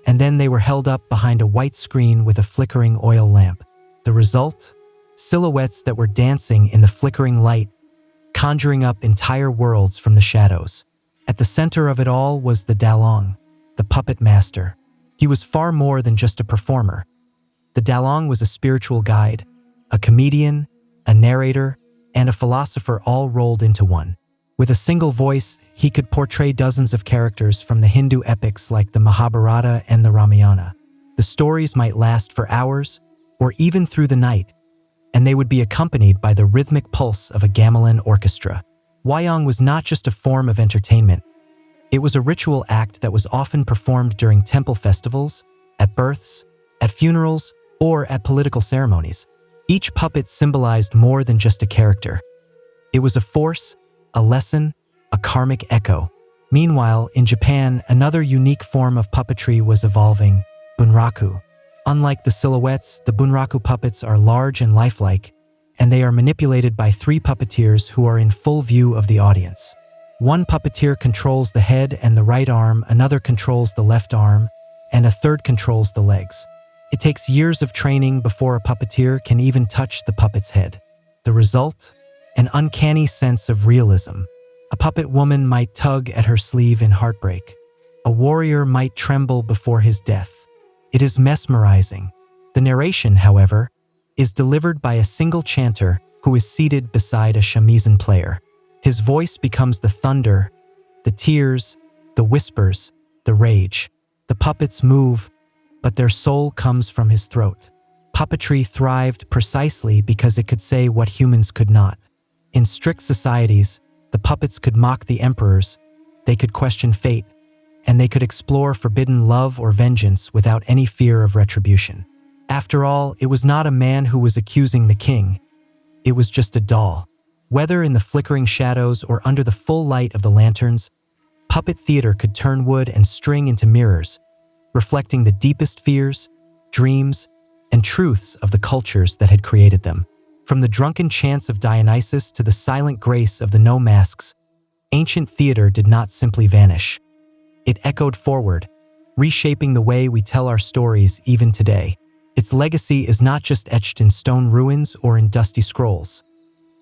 and then they were held up behind a white screen with a flickering oil lamp. The result? Silhouettes that were dancing in the flickering light, conjuring up entire worlds from the shadows. At the center of it all was the Dalong, the puppet master. He was far more than just a performer. The Dalong was a spiritual guide, a comedian, a narrator, and a philosopher all rolled into one. With a single voice, he could portray dozens of characters from the Hindu epics like the Mahabharata and the Ramayana. The stories might last for hours, or even through the night, and they would be accompanied by the rhythmic pulse of a gamelan orchestra. Wayang was not just a form of entertainment. It was a ritual act that was often performed during temple festivals, at births, at funerals, or at political ceremonies. Each puppet symbolized more than just a character. It was a force, a lesson, a karmic echo. Meanwhile, in Japan, another unique form of puppetry was evolving: bunraku. Unlike the silhouettes, the bunraku puppets are large and lifelike, and they are manipulated by 3 puppeteers who are in full view of the audience. One puppeteer controls the head and the right arm, another controls the left arm, and a third controls the legs. It takes years of training before a puppeteer can even touch the puppet's head. The result? An uncanny sense of realism. A puppet woman might tug at her sleeve in heartbreak. A warrior might tremble before his death. It is mesmerizing. The narration, however, is delivered by a single chanter who is seated beside a shamisen player. His voice becomes the thunder, the tears, the whispers, the rage. The puppets move, but their soul comes from his throat. Puppetry thrived precisely because it could say what humans could not. In strict societies, the puppets could mock the emperors, they could question fate, and they could explore forbidden love or vengeance without any fear of retribution. After all, it was not a man who was accusing the king. It was just a doll. Whether in the flickering shadows or under the full light of the lanterns, puppet theater could turn wood and string into mirrors, reflecting the deepest fears, dreams, and truths of the cultures that had created them. From the drunken chants of Dionysus to the silent grace of the no masks, ancient theater did not simply vanish. It echoed forward, reshaping the way we tell our stories even today. Its legacy is not just etched in stone ruins or in dusty scrolls.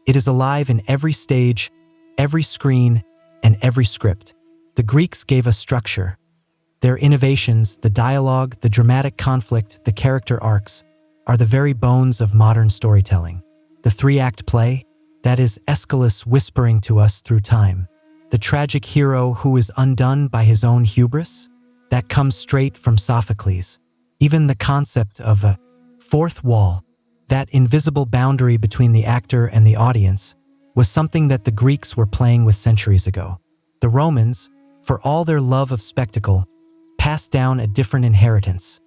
It is alive in every stage, every screen, and every script. The Greeks gave us structure. Their innovations, the dialogue, the dramatic conflict, the character arcs, are the very bones of modern storytelling. The three-act play, that is Aeschylus whispering to us through time. The tragic hero who is undone by his own hubris, that comes straight from Sophocles. Even the concept of a fourth wall, that invisible boundary between the actor and the audience, was something that the Greeks were playing with centuries ago. The Romans, for all their love of spectacle, passed down a different inheritance: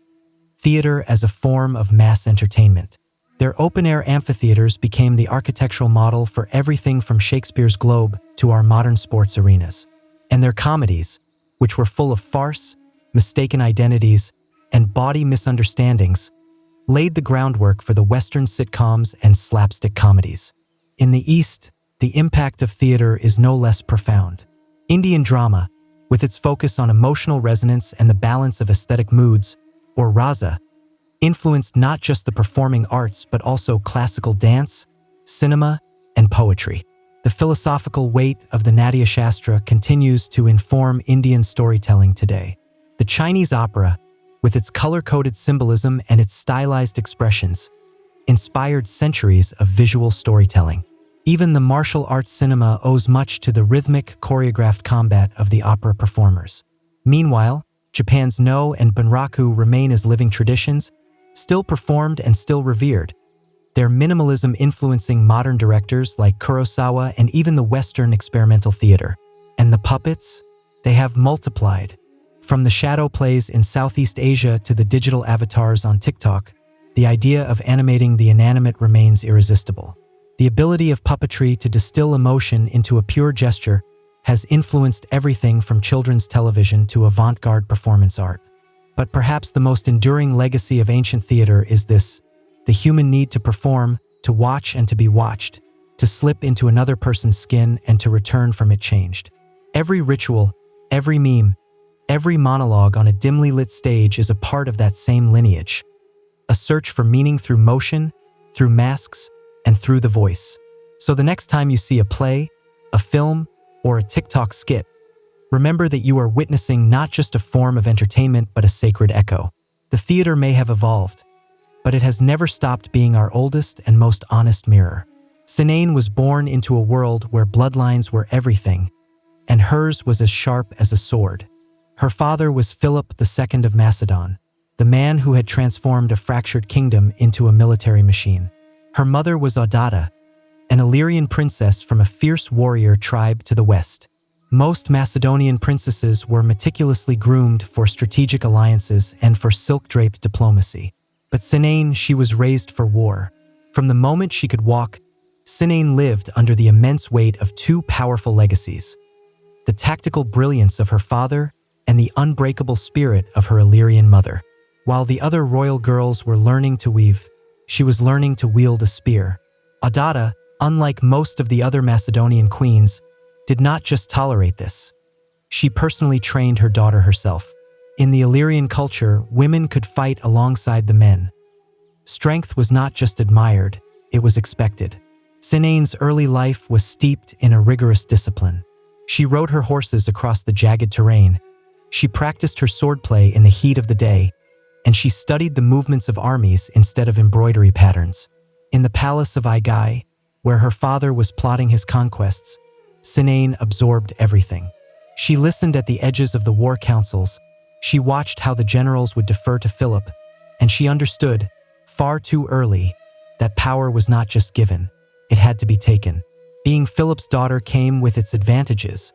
theater as a form of mass entertainment. Their open-air amphitheaters became the architectural model for everything from Shakespeare's Globe to our modern sports arenas. And their comedies, which were full of farce, mistaken identities, and bawdy misunderstandings, laid the groundwork for the Western sitcoms and slapstick comedies. In the East, the impact of theater is no less profound. Indian drama, with its focus on emotional resonance and the balance of aesthetic moods, or rasa, influenced not just the performing arts but also classical dance, cinema, and poetry. The philosophical weight of the Natya Shastra continues to inform Indian storytelling today. The Chinese opera, with its color-coded symbolism and its stylized expressions, inspired centuries of visual storytelling. Even the martial arts cinema owes much to the rhythmic, choreographed combat of the opera performers. Meanwhile, Japan's No and Bunraku remain as living traditions, still performed and still revered, their minimalism influencing modern directors like Kurosawa and even the Western experimental theater. And the puppets? They have multiplied. From the shadow plays in Southeast Asia to the digital avatars on TikTok, the idea of animating the inanimate remains irresistible. The ability of puppetry to distill emotion into a pure gesture has influenced everything from children's television to avant-garde performance art. But perhaps the most enduring legacy of ancient theater is this: the human need to perform, to watch and to be watched, to slip into another person's skin and to return from it changed. Every ritual, every meme, every monologue on a dimly lit stage is a part of that same lineage. A search for meaning through motion, through masks, and through the voice. So the next time you see a play, a film, or a TikTok skit, remember that you are witnessing not just a form of entertainment but a sacred echo. The theater may have evolved, but it has never stopped being our oldest and most honest mirror. Sinaine was born into a world where bloodlines were everything, and hers was as sharp as a sword. Her father was Philip II of Macedon, the man who had transformed a fractured kingdom into a military machine. Her mother was Audata, an Illyrian princess from a fierce warrior tribe to the west. Most Macedonian princesses were meticulously groomed for strategic alliances and for silk-draped diplomacy. But Sinaine, she was raised for war. From the moment she could walk, Sinaine lived under the immense weight of two powerful legacies: the tactical brilliance of her father and the unbreakable spirit of her Illyrian mother. While the other royal girls were learning to weave, she was learning to wield a spear. Audata, unlike most of the other Macedonian queens, did not just tolerate this. She personally trained her daughter herself. In the Illyrian culture, women could fight alongside the men. Strength was not just admired, it was expected. Sinaine's early life was steeped in a rigorous discipline. She rode her horses across the jagged terrain. She practiced her swordplay in the heat of the day, and she studied the movements of armies instead of embroidery patterns. In the palace of Aigai, where her father was plotting his conquests, Sinaine absorbed everything. She listened at the edges of the war councils. She watched how the generals would defer to Philip, and she understood, far too early, that power was not just given, it had to be taken. Being Philip's daughter came with its advantages,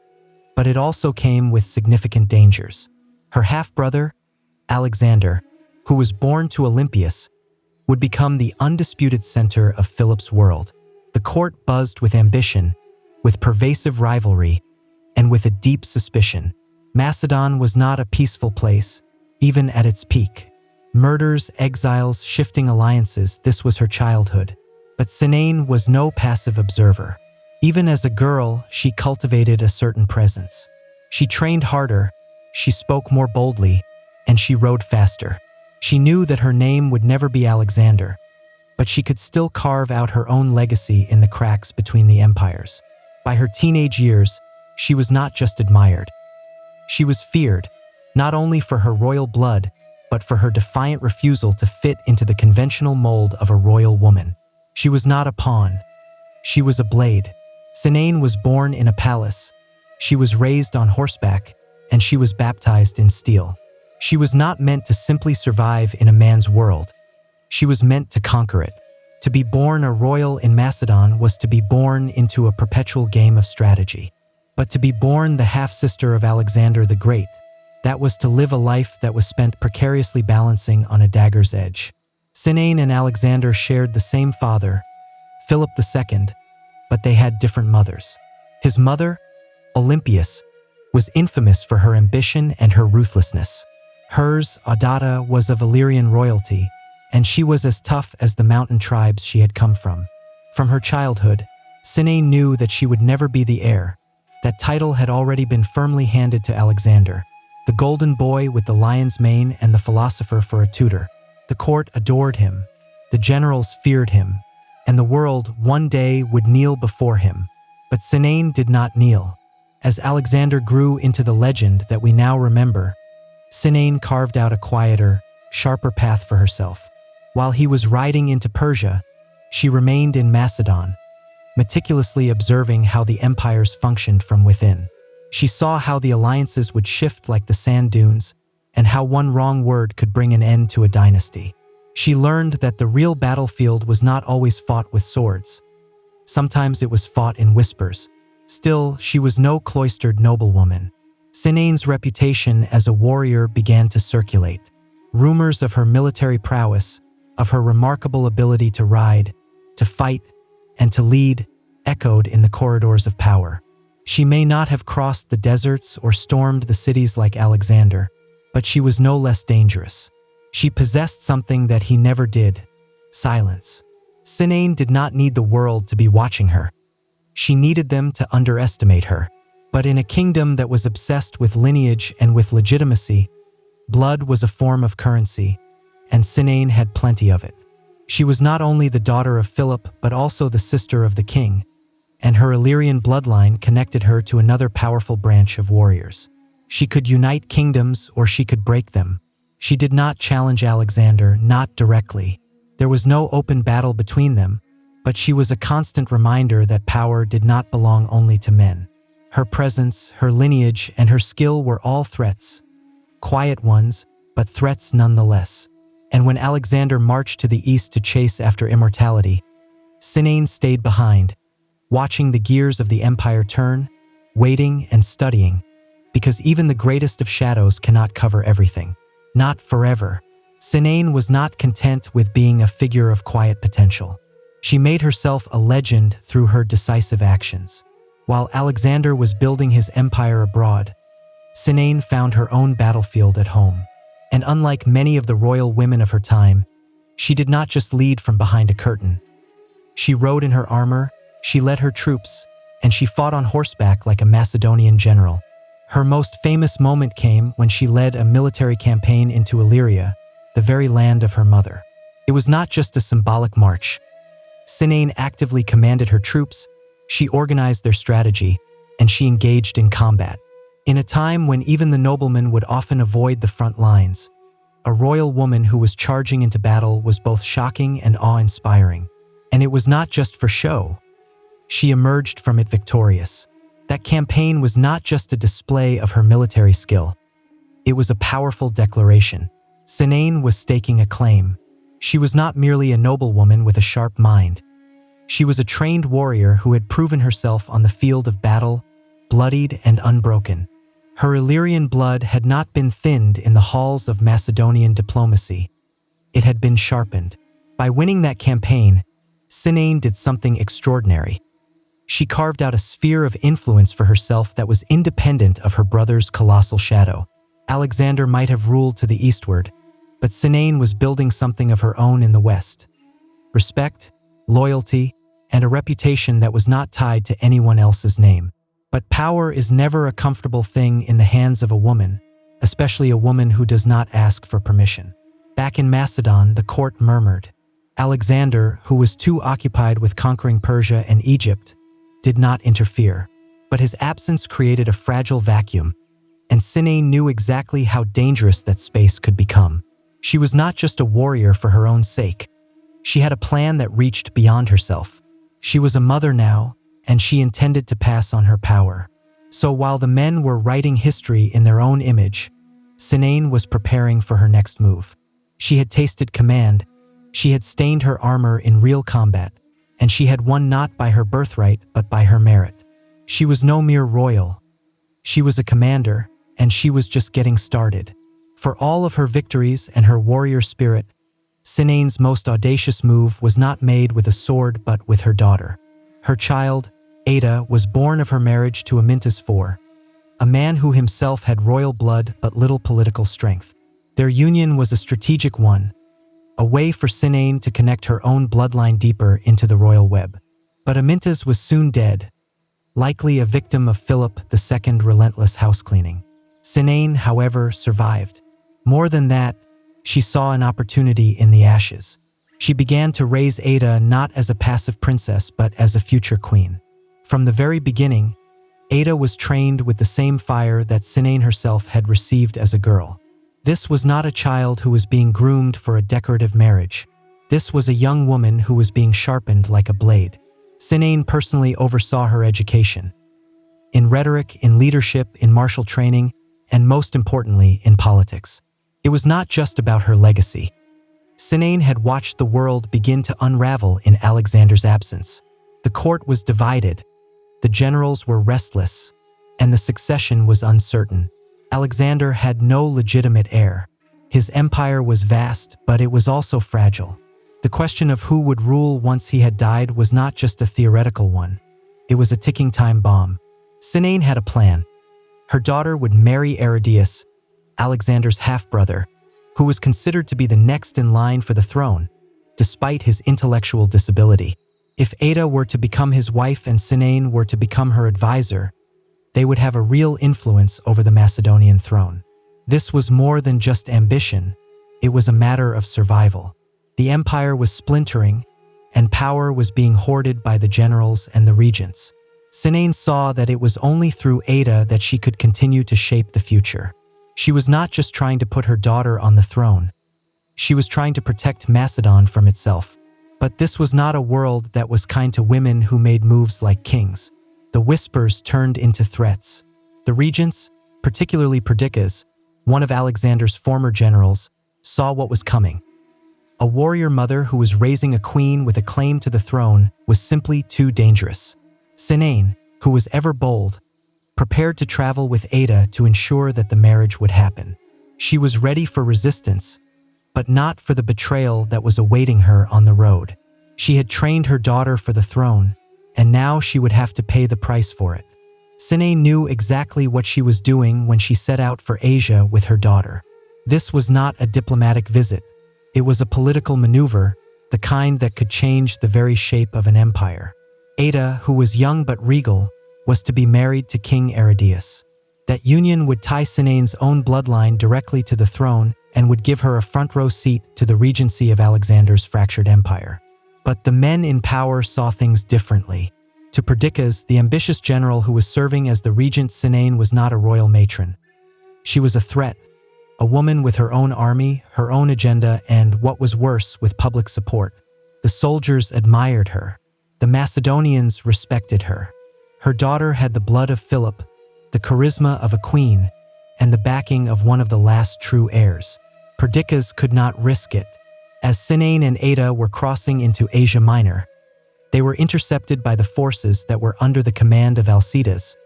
but it also came with significant dangers. Her half-brother, Alexander, who was born to Olympias, would become the undisputed center of Philip's world. The court buzzed with ambition, with pervasive rivalry, and with a deep suspicion. Macedon was not a peaceful place, even at its peak. Murders, exiles, shifting alliances, this was her childhood. But Sinaine was no passive observer. Even as a girl, she cultivated a certain presence. She trained harder, she spoke more boldly, and she rode faster. She knew that her name would never be Alexander, but she could still carve out her own legacy in the cracks between the empires. By her teenage years, she was not just admired. She was feared, not only for her royal blood, but for her defiant refusal to fit into the conventional mold of a royal woman. She was not a pawn. She was a blade. Sinaine was born in a palace. She was raised on horseback, and she was baptized in steel. She was not meant to simply survive in a man's world. She was meant to conquer it. To be born a royal in Macedon was to be born into a perpetual game of strategy. But to be born the half-sister of Alexander the Great, that was to live a life that was spent precariously balancing on a dagger's edge. Sinaine and Alexander shared the same father, Philip II, but they had different mothers. His mother, Olympias, was infamous for her ambition and her ruthlessness. Hers, Audata, was of Illyrian royalty, and she was as tough as the mountain tribes she had come from. From her childhood, Sinaine knew that she would never be the heir. That title had already been firmly handed to Alexander, the golden boy with the lion's mane and the philosopher for a tutor. The court adored him, the generals feared him, and the world one day would kneel before him. But Sinaine did not kneel. As Alexander grew into the legend that we now remember, Sinaine carved out a quieter, sharper path for herself. While he was riding into Persia, she remained in Macedon, meticulously observing how the empires functioned from within. She saw how the alliances would shift like the sand dunes, and how one wrong word could bring an end to a dynasty. She learned that the real battlefield was not always fought with swords. Sometimes it was fought in whispers. Still, she was no cloistered noblewoman. Sinaine's reputation as a warrior began to circulate. Rumors of her military prowess, of her remarkable ability to ride, to fight, and to lead, echoed in the corridors of power. She may not have crossed the deserts or stormed the cities like Alexander, but she was no less dangerous. She possessed something that he never did: silence. Sinaine did not need the world to be watching her. She needed them to underestimate her. But in a kingdom that was obsessed with lineage and with legitimacy, blood was a form of currency, and Sinaine had plenty of it. She was not only the daughter of Philip, but also the sister of the king, and her Illyrian bloodline connected her to another powerful branch of warriors. She could unite kingdoms or she could break them. She did not challenge Alexander, not directly. There was no open battle between them, but she was a constant reminder that power did not belong only to men. Her presence, her lineage, and her skill were all threats. Quiet ones, but threats nonetheless. And when Alexander marched to the east to chase after immortality, Sinaine stayed behind, watching the gears of the empire turn, waiting and studying, because even the greatest of shadows cannot cover everything. Not forever. Sinaine was not content with being a figure of quiet potential. She made herself a legend through her decisive actions. While Alexander was building his empire abroad, Sinaine found her own battlefield at home. And unlike many of the royal women of her time, she did not just lead from behind a curtain. She rode in her armor, she led her troops, and she fought on horseback like a Macedonian general. Her most famous moment came when she led a military campaign into Illyria, the very land of her mother. It was not just a symbolic march. Sinaine actively commanded her troops, she organized their strategy, and she engaged in combat. In a time when even the noblemen would often avoid the front lines, a royal woman who was charging into battle was both shocking and awe-inspiring. And it was not just for show. She emerged from it victorious. That campaign was not just a display of her military skill. It was a powerful declaration. Sinaine was staking a claim. She was not merely a noblewoman with a sharp mind. She was a trained warrior who had proven herself on the field of battle, bloodied and unbroken. Her Illyrian blood had not been thinned in the halls of Macedonian diplomacy. It had been sharpened. By winning that campaign, Sinaine did something extraordinary. She carved out a sphere of influence for herself that was independent of her brother's colossal shadow. Alexander might have ruled to the eastward, but Sinaine was building something of her own in the West. Respect, loyalty, and a reputation that was not tied to anyone else's name. But power is never a comfortable thing in the hands of a woman, especially a woman who does not ask for permission. Back in Macedon, the court murmured. Alexander, who was too occupied with conquering Persia and Egypt, did not interfere. But his absence created a fragile vacuum, and Sinaine knew exactly how dangerous that space could become. She was not just a warrior for her own sake. She had a plan that reached beyond herself. She was a mother now, and she intended to pass on her power. So while the men were writing history in their own image, Sinaine was preparing for her next move. She had tasted command, she had stained her armor in real combat, and she had won not by her birthright but by her merit. She was no mere royal. She was a commander, and she was just getting started. For all of her victories and her warrior spirit, Sinaine's most audacious move was not made with a sword but with her daughter. Her child, Ada, was born of her marriage to Amyntas IV, a man who himself had royal blood but little political strength. Their union was a strategic one, a way for Sinaine to connect her own bloodline deeper into the royal web. But Amyntas was soon dead, likely a victim of Philip II's relentless housecleaning. Sinaine, however, survived. More than that, she saw an opportunity in the ashes. She began to raise Ada not as a passive princess but as a future queen. From the very beginning, Ada was trained with the same fire that Sinaine herself had received as a girl. This was not a child who was being groomed for a decorative marriage. This was a young woman who was being sharpened like a blade. Sinaine personally oversaw her education. In rhetoric, in leadership, in martial training, and most importantly, in politics. It was not just about her legacy. Sinaine had watched the world begin to unravel in Alexander's absence. The court was divided, the generals were restless, and the succession was uncertain. Alexander had no legitimate heir. His empire was vast, but it was also fragile. The question of who would rule once he had died was not just a theoretical one. It was a ticking time bomb. Sinaine had a plan. Her daughter would marry Aridaeus, Alexander's half-brother, who was considered to be the next in line for the throne, despite his intellectual disability. If Ada were to become his wife and Sinaine were to become her advisor, they would have a real influence over the Macedonian throne. This was more than just ambition, it was a matter of survival. The empire was splintering, and power was being hoarded by the generals and the regents. Sinaine saw that it was only through Ada that she could continue to shape the future. She was not just trying to put her daughter on the throne. She was trying to protect Macedon from itself. But this was not a world that was kind to women who made moves like kings. The whispers turned into threats. The regents, particularly Perdiccas, one of Alexander's former generals, saw what was coming. A warrior mother who was raising a queen with a claim to the throne was simply too dangerous. Sinaine, who was ever bold, prepared to travel with Ada to ensure that the marriage would happen. She was ready for resistance, but not for the betrayal that was awaiting her on the road. She had trained her daughter for the throne, and now she would have to pay the price for it. Sinaine knew exactly what she was doing when she set out for Asia with her daughter. This was not a diplomatic visit. It was a political maneuver, the kind that could change the very shape of an empire. Ada, who was young but regal, was to be married to King Aridaeus. That union would tie Sinaine's own bloodline directly to the throne and would give her a front-row seat to the regency of Alexander's fractured empire. But the men in power saw things differently. To Perdiccas, the ambitious general who was serving as the regent, Sinaine was not a royal matron. She was a threat, a woman with her own army, her own agenda, and, what was worse, with public support. The soldiers admired her. The Macedonians respected her. Her daughter had the blood of Philip, the charisma of a queen, and the backing of one of the last true heirs. Perdiccas could not risk it. As Sinaine and Ada were crossing into Asia Minor, they were intercepted by the forces that were under the command of Alcides,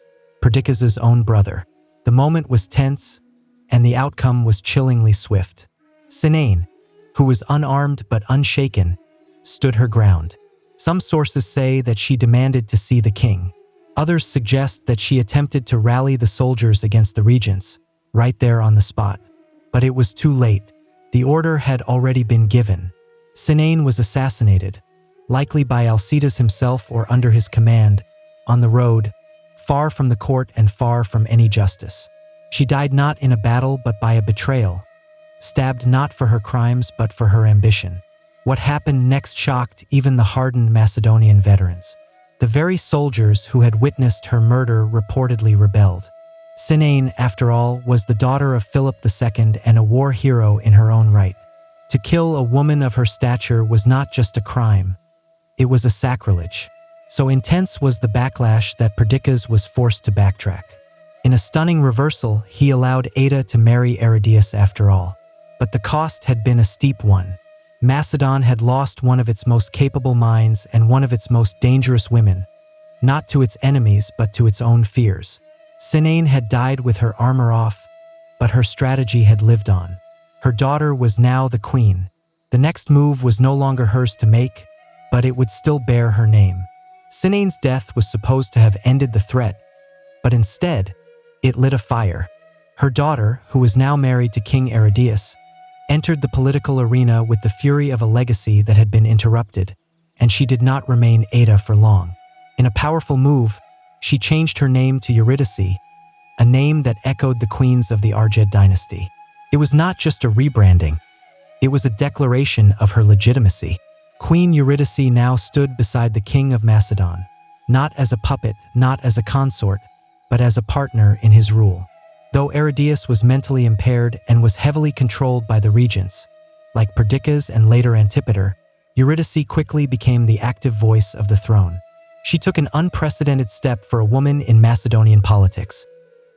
Perdiccas' own brother. The moment was tense, and the outcome was chillingly swift. Sinaine, who was unarmed but unshaken, stood her ground. Some sources say that she demanded to see the king. Others suggest that she attempted to rally the soldiers against the regents, right there on the spot. But it was too late. The order had already been given. Sinaine was assassinated, likely by Alcides himself or under his command, on the road, far from the court and far from any justice. She died not in a battle but by a betrayal, stabbed not for her crimes but for her ambition. What happened next shocked even the hardened Macedonian veterans. The very soldiers who had witnessed her murder reportedly rebelled. Sinaine, after all, was the daughter of Philip II and a war hero in her own right. To kill a woman of her stature was not just a crime, it was a sacrilege. So intense was the backlash that Perdiccas was forced to backtrack. In a stunning reversal, he allowed Ada to marry Aridaeus after all. But the cost had been a steep one. Macedon had lost one of its most capable minds and one of its most dangerous women, not to its enemies but to its own fears. Sinaine had died with her armor off, but her strategy had lived on. Her daughter was now the queen. The next move was no longer hers to make, but it would still bear her name. Sinaine's death was supposed to have ended the threat, but instead, it lit a fire. Her daughter, who was now married to King Aridaeus, entered the political arena with the fury of a legacy that had been interrupted, and she did not remain Ada for long. In a powerful move, she changed her name to Eurydice, a name that echoed the queens of the Argead dynasty. It was not just a rebranding, it was a declaration of her legitimacy. Queen Eurydice now stood beside the king of Macedon, not as a puppet, not as a consort, but as a partner in his rule. Though Aridaeus was mentally impaired and was heavily controlled by the regents, like Perdiccas and later Antipater, Eurydice quickly became the active voice of the throne. She took an unprecedented step for a woman in Macedonian politics.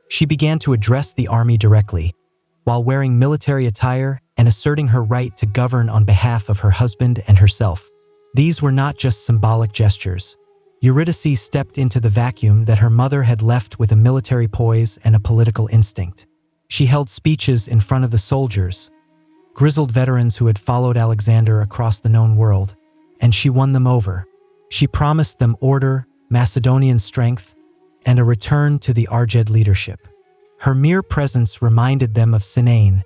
She began to address the army directly, while wearing military attire and asserting her right to govern on behalf of her husband and herself. These were not just symbolic gestures. Eurydice stepped into the vacuum that her mother had left with a military poise and a political instinct. She held speeches in front of the soldiers, grizzled veterans who had followed Alexander across the known world, and she won them over. She promised them order, Macedonian strength, and a return to the Argead leadership. Her mere presence reminded them of Sinaine,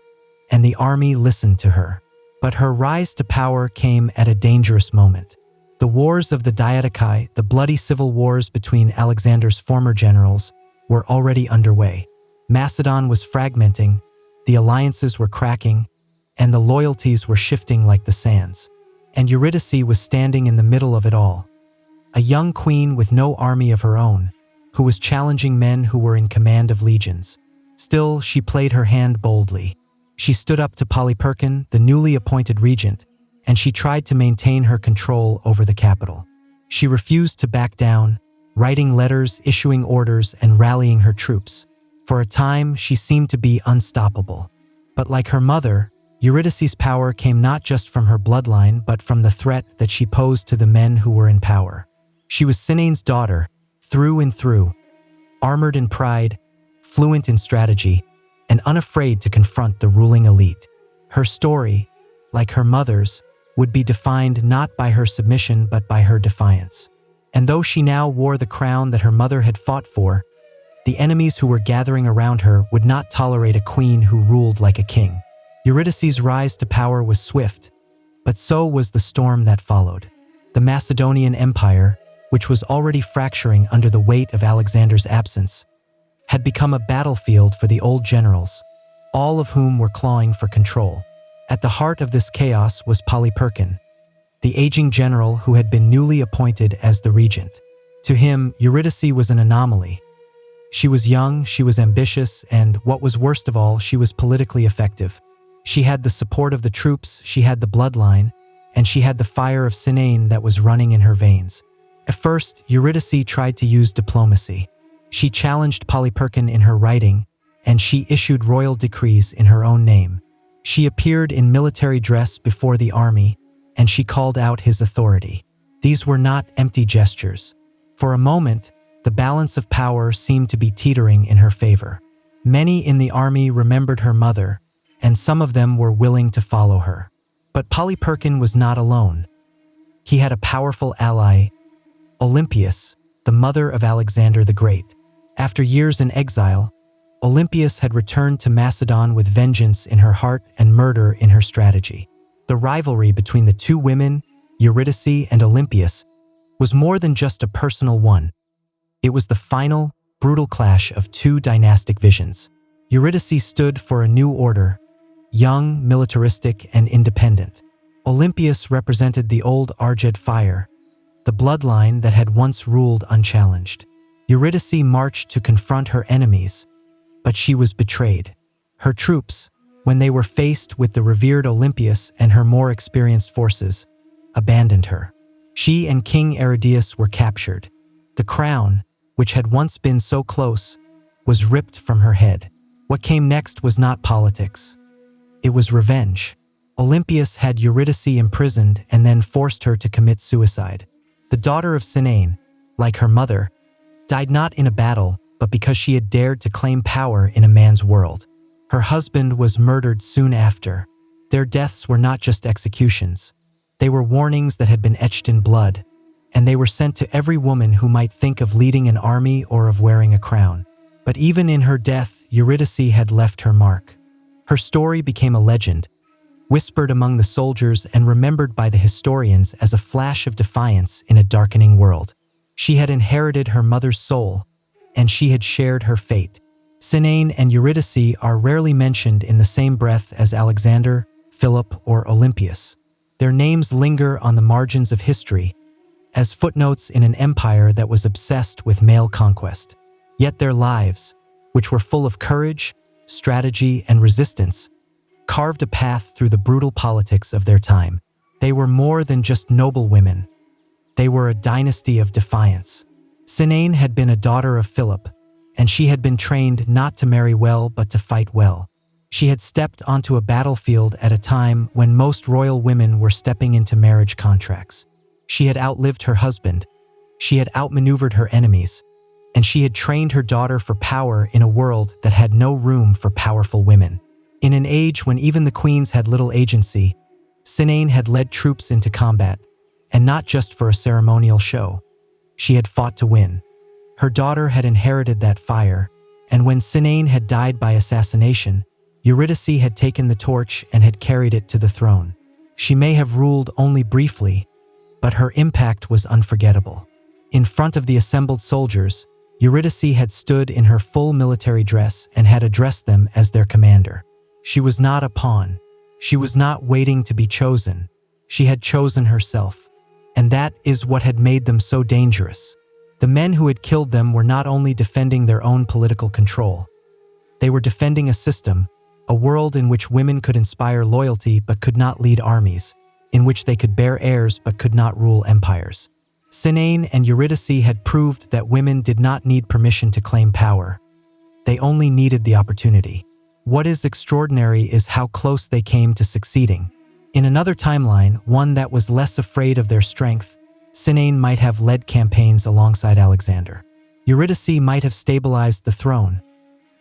and the army listened to her. But her rise to power came at a dangerous moment. The wars of the Diadochi, the bloody civil wars between Alexander's former generals, were already underway. Macedon was fragmenting, the alliances were cracking, and the loyalties were shifting like the sands. And Eurydice was standing in the middle of it all. A young queen with no army of her own, who was challenging men who were in command of legions. Still, she played her hand boldly. She stood up to Polyperchon, the newly appointed regent, and she tried to maintain her control over the capital. She refused to back down, writing letters, issuing orders, and rallying her troops. For a time, she seemed to be unstoppable. But like her mother, Eurydice's power came not just from her bloodline but from the threat that she posed to the men who were in power. She was Sinaine's daughter, through and through, armored in pride, fluent in strategy, and unafraid to confront the ruling elite. Her story, like her mother's, would be defined not by her submission but by her defiance. And though she now wore the crown that her mother had fought for, the enemies who were gathering around her would not tolerate a queen who ruled like a king. Eurydice's rise to power was swift, but so was the storm that followed. The Macedonian Empire, which was already fracturing under the weight of Alexander's absence, had become a battlefield for the old generals, all of whom were clawing for control. At the heart of this chaos was Polyperchon, the aging general who had been newly appointed as the regent. To him, Eurydice was an anomaly. She was young, she was ambitious, and, what was worst of all, she was politically effective. She had the support of the troops, she had the bloodline, and she had the fire of Sinaine that was running in her veins. At first, Eurydice tried to use diplomacy. She challenged Polyperchon in her writing, and she issued royal decrees in her own name. She appeared in military dress before the army, and she called out his authority. These were not empty gestures. For a moment, the balance of power seemed to be teetering in her favor. Many in the army remembered her mother, and some of them were willing to follow her. But Polyperchon was not alone. He had a powerful ally, Olympias, the mother of Alexander the Great. After years in exile, Olympias had returned to Macedon with vengeance in her heart and murder in her strategy. The rivalry between the two women, Eurydice and Olympias, was more than just a personal one. It was the final, brutal clash of two dynastic visions. Eurydice stood for a new order, young, militaristic, and independent. Olympias represented the old Argid fire, the bloodline that had once ruled unchallenged. Eurydice marched to confront her enemies, but she was betrayed. Her troops, when they were faced with the revered Olympias and her more experienced forces, abandoned her. She and King Aridaeus were captured. The crown, which had once been so close, was ripped from her head. What came next was not politics. It was revenge. Olympias had Eurydice imprisoned and then forced her to commit suicide. The daughter of Sinaine, like her mother, died not in a battle, but because she had dared to claim power in a man's world. Her husband was murdered soon after. Their deaths were not just executions. They were warnings that had been etched in blood, and they were sent to every woman who might think of leading an army or of wearing a crown. But even in her death, Eurydice had left her mark. Her story became a legend, whispered among the soldiers and remembered by the historians as a flash of defiance in a darkening world. She had inherited her mother's soul, and she had shared her fate. Sinaine and Eurydice are rarely mentioned in the same breath as Alexander, Philip, or Olympias. Their names linger on the margins of history, as footnotes in an empire that was obsessed with male conquest. Yet their lives, which were full of courage, strategy, and resistance, carved a path through the brutal politics of their time. They were more than just noble women. They were a dynasty of defiance. Sinaine had been a daughter of Philip, and she had been trained not to marry well but to fight well. She had stepped onto a battlefield at a time when most royal women were stepping into marriage contracts. She had outlived her husband, she had outmaneuvered her enemies, and she had trained her daughter for power in a world that had no room for powerful women. In an age when even the queens had little agency, Sinaine had led troops into combat, and not just for a ceremonial show. She had fought to win. Her daughter had inherited that fire, and when Sinaine had died by assassination, Eurydice had taken the torch and had carried it to the throne. She may have ruled only briefly, but her impact was unforgettable. In front of the assembled soldiers, Eurydice had stood in her full military dress and had addressed them as their commander. She was not a pawn. She was not waiting to be chosen. She had chosen herself. And that is what had made them so dangerous. The men who had killed them were not only defending their own political control. They were defending a system, a world in which women could inspire loyalty but could not lead armies, in which they could bear heirs but could not rule empires. Sinaine and Eurydice had proved that women did not need permission to claim power. They only needed the opportunity. What is extraordinary is how close they came to succeeding. In another timeline, one that was less afraid of their strength, Sinaine might have led campaigns alongside Alexander. Eurydice might have stabilized the throne,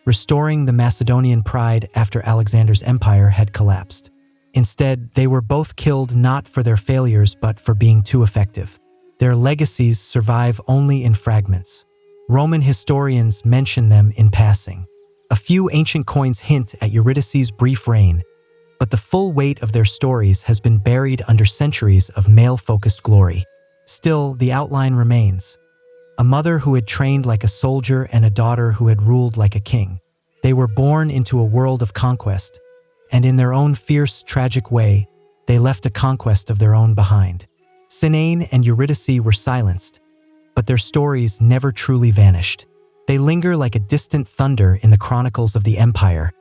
restoring the Macedonian pride after Alexander's empire had collapsed. Instead, they were both killed not for their failures but for being too effective. Their legacies survive only in fragments. Roman historians mention them in passing. A few ancient coins hint at Eurydice's brief reign, but the full weight of their stories has been buried under centuries of male-focused glory. Still, the outline remains. A mother who had trained like a soldier and a daughter who had ruled like a king. They were born into a world of conquest, and in their own fierce, tragic way, they left a conquest of their own behind. Sinaine and Eurydice were silenced, but their stories never truly vanished. They linger like a distant thunder in the chronicles of the empire,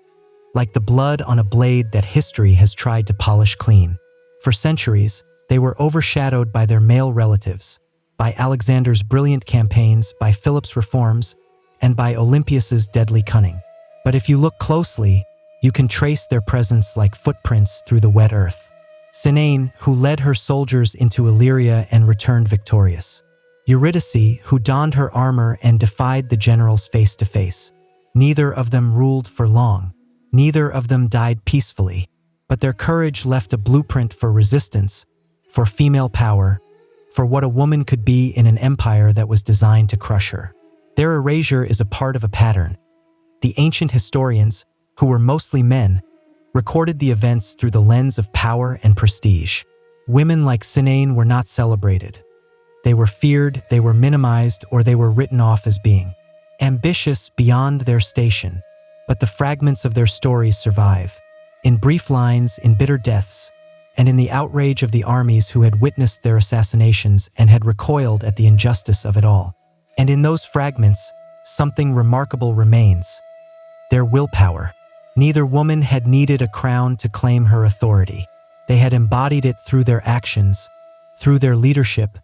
like the blood on a blade that history has tried to polish clean. For centuries, they were overshadowed by their male relatives, by Alexander's brilliant campaigns, by Philip's reforms, and by Olympias's deadly cunning. But if you look closely, you can trace their presence like footprints through the wet earth. Sinaine, who led her soldiers into Illyria and returned victorious. Eurydice, who donned her armor and defied the generals face to face. Neither of them ruled for long. Neither of them died peacefully, but their courage left a blueprint for resistance, for female power, for what a woman could be in an empire that was designed to crush her. Their erasure is a part of a pattern. The ancient historians, who were mostly men, recorded the events through the lens of power and prestige. Women like Sinein were not celebrated. They were feared, they were minimized, or they were written off as being ambitious beyond their station. But the fragments of their stories survive, in brief lines, in bitter deaths, and in the outrage of the armies who had witnessed their assassinations and had recoiled at the injustice of it all. And in those fragments, something remarkable remains: their willpower. Neither woman had needed a crown to claim her authority. They had embodied it through their actions, through their leadership,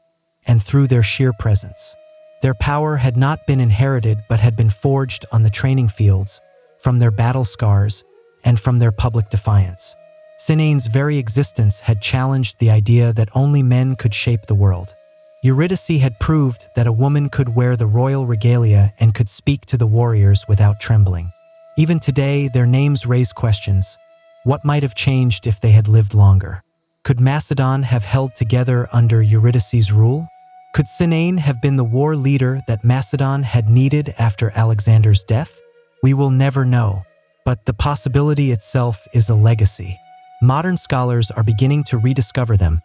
and through their sheer presence. Their power had not been inherited but had been forged on the training fields, from their battle scars, and from their public defiance. Sinein's very existence had challenged the idea that only men could shape the world. Eurydice had proved that a woman could wear the royal regalia and could speak to the warriors without trembling. Even today, their names raise questions. What might have changed if they had lived longer? Could Macedon have held together under Eurydice's rule? Could Sinein have been the war leader that Macedon had needed after Alexander's death? We will never know, but the possibility itself is a legacy. Modern scholars are beginning to rediscover them,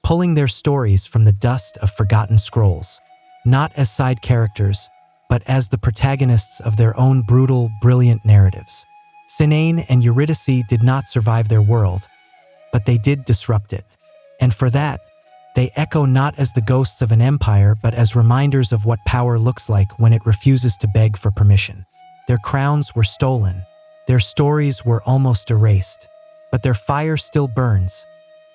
pulling their stories from the dust of forgotten scrolls, not as side characters, but as the protagonists of their own brutal, brilliant narratives. Sinein and Eurydice did not survive their world, but they did disrupt it. And for that, they echo not as the ghosts of an empire, but as reminders of what power looks like when it refuses to beg for permission. Their crowns were stolen. Their stories were almost erased. But their fire still burns,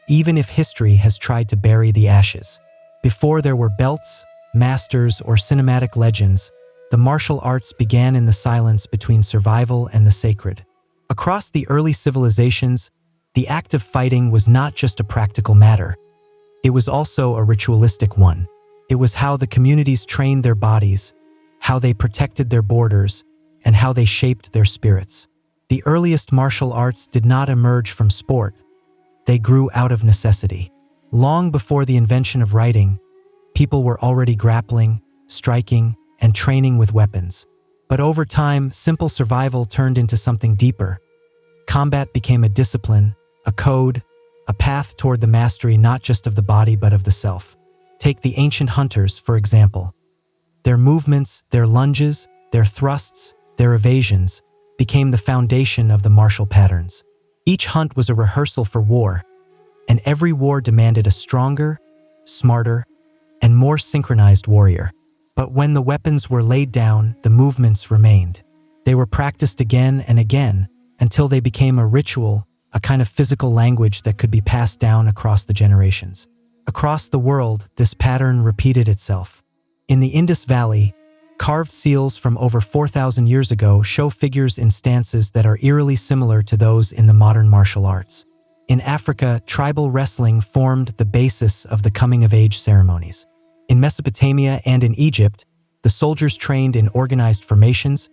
even if history has tried to bury the ashes. Before there were belts, masters, or cinematic legends, the martial arts began in the silence between survival and the sacred. Across the early civilizations, the act of fighting was not just a practical matter. It was also a ritualistic one. It was how the communities trained their bodies, how they protected their borders, and how they shaped their spirits. The earliest martial arts did not emerge from sport. They grew out of necessity. Long before the invention of writing, people were already grappling, striking, and training with weapons. But over time, simple survival turned into something deeper. Combat became a discipline, a code, a path toward the mastery not just of the body but of the self. Take the ancient hunters, for example. Their movements, their lunges, their thrusts, their evasions became the foundation of the martial patterns. Each hunt was a rehearsal for war, and every war demanded a stronger, smarter, and more synchronized warrior. But when the weapons were laid down, the movements remained. They were practiced again and again until they became a ritual, a kind of physical language that could be passed down across the generations. Across the world, this pattern repeated itself. In the Indus Valley, carved seals from over 4,000 years ago show figures in stances that are eerily similar to those in the modern martial arts. In Africa, tribal wrestling formed the basis of the coming-of-age ceremonies. In Mesopotamia and in Egypt, the soldiers trained in organized formations,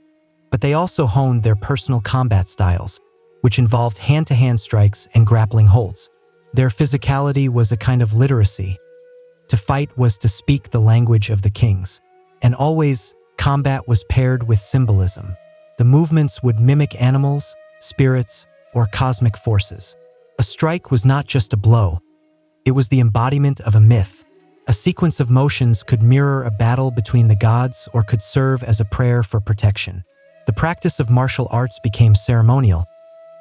but they also honed their personal combat styles, which involved hand-to-hand strikes and grappling holds. Their physicality was a kind of literacy. To fight was to speak the language of the kings. And always, combat was paired with symbolism. The movements would mimic animals, spirits, or cosmic forces. A strike was not just a blow. It was the embodiment of a myth. A sequence of motions could mirror a battle between the gods or could serve as a prayer for protection. The practice of martial arts became ceremonial,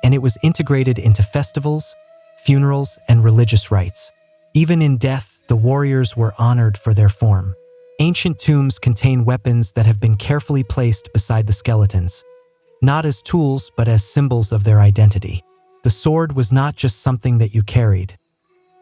and it was integrated into festivals, funerals, and religious rites. Even in death, the warriors were honored for their form. Ancient tombs contain weapons that have been carefully placed beside the skeletons, not as tools but as symbols of their identity. The sword was not just something that you carried.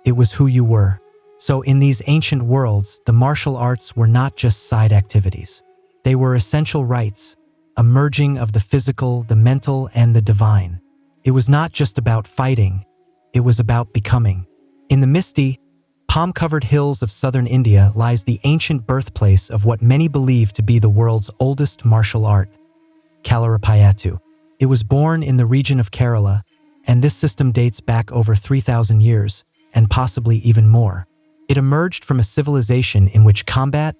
It was who you were. So in these ancient worlds, the martial arts were not just side activities. They were essential rites, a merging of the physical, the mental, and the divine. It was not just about fighting, it was about becoming. In the misty, palm-covered hills of southern India lies the ancient birthplace of what many believe to be the world's oldest martial art, Kalaripayattu. It was born in the region of Kerala, and this system dates back over 3,000 years, and possibly even more. It emerged from a civilization in which combat,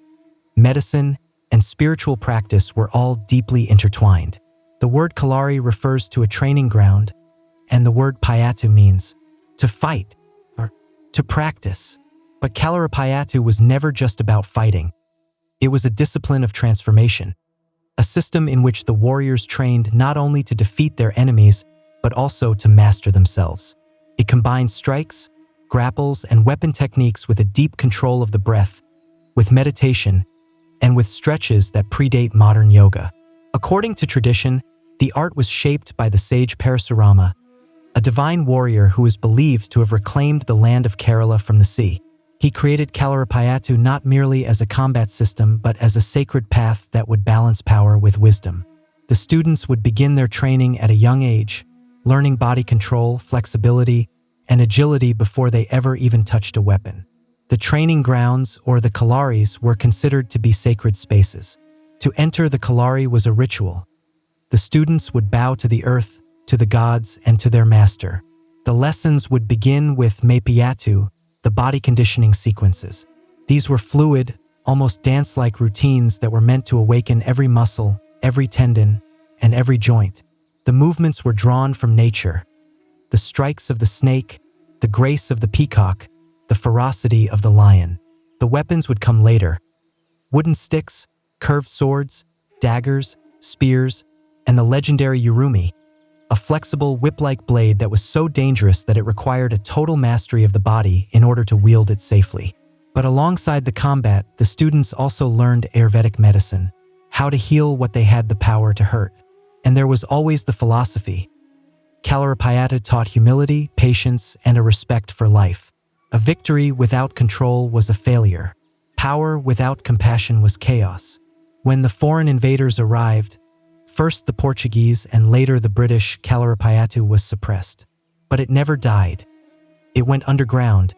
medicine, and spiritual practice were all deeply intertwined. The word kalari refers to a training ground, and the word payatu means to fight or to practice. But Kalaripayattu was never just about fighting. It was a discipline of transformation, a system in which the warriors trained not only to defeat their enemies, but also to master themselves. It combined strikes, grapples, and weapon techniques with a deep control of the breath, with meditation, and with stretches that predate modern yoga. According to tradition, the art was shaped by the sage Parasurama, a divine warrior who is believed to have reclaimed the land of Kerala from the sea. He created Kalaripayattu not merely as a combat system, but as a sacred path that would balance power with wisdom. The students would begin their training at a young age, learning body control, flexibility, and agility before they ever even touched a weapon. The training grounds, or the kalaris, were considered to be sacred spaces. To enter the kalari was a ritual. The students would bow to the earth, to the gods, and to their master. The lessons would begin with Mapiyattu, the body conditioning sequences. These were fluid, almost dance-like routines that were meant to awaken every muscle, every tendon, and every joint. The movements were drawn from nature. The strikes of the snake, the grace of the peacock, the ferocity of the lion. The weapons would come later. Wooden sticks, curved swords, daggers, spears, and the legendary Urumi, a flexible whip-like blade that was so dangerous that it required a total mastery of the body in order to wield it safely. But alongside the combat, the students also learned Ayurvedic medicine, how to heal what they had the power to hurt. And there was always the philosophy. Kalaripayattu taught humility, patience, and a respect for life. A victory without control was a failure. Power without compassion was chaos. When the foreign invaders arrived, first the Portuguese and later the British, Kalaripayattu was suppressed. But it never died. It went underground,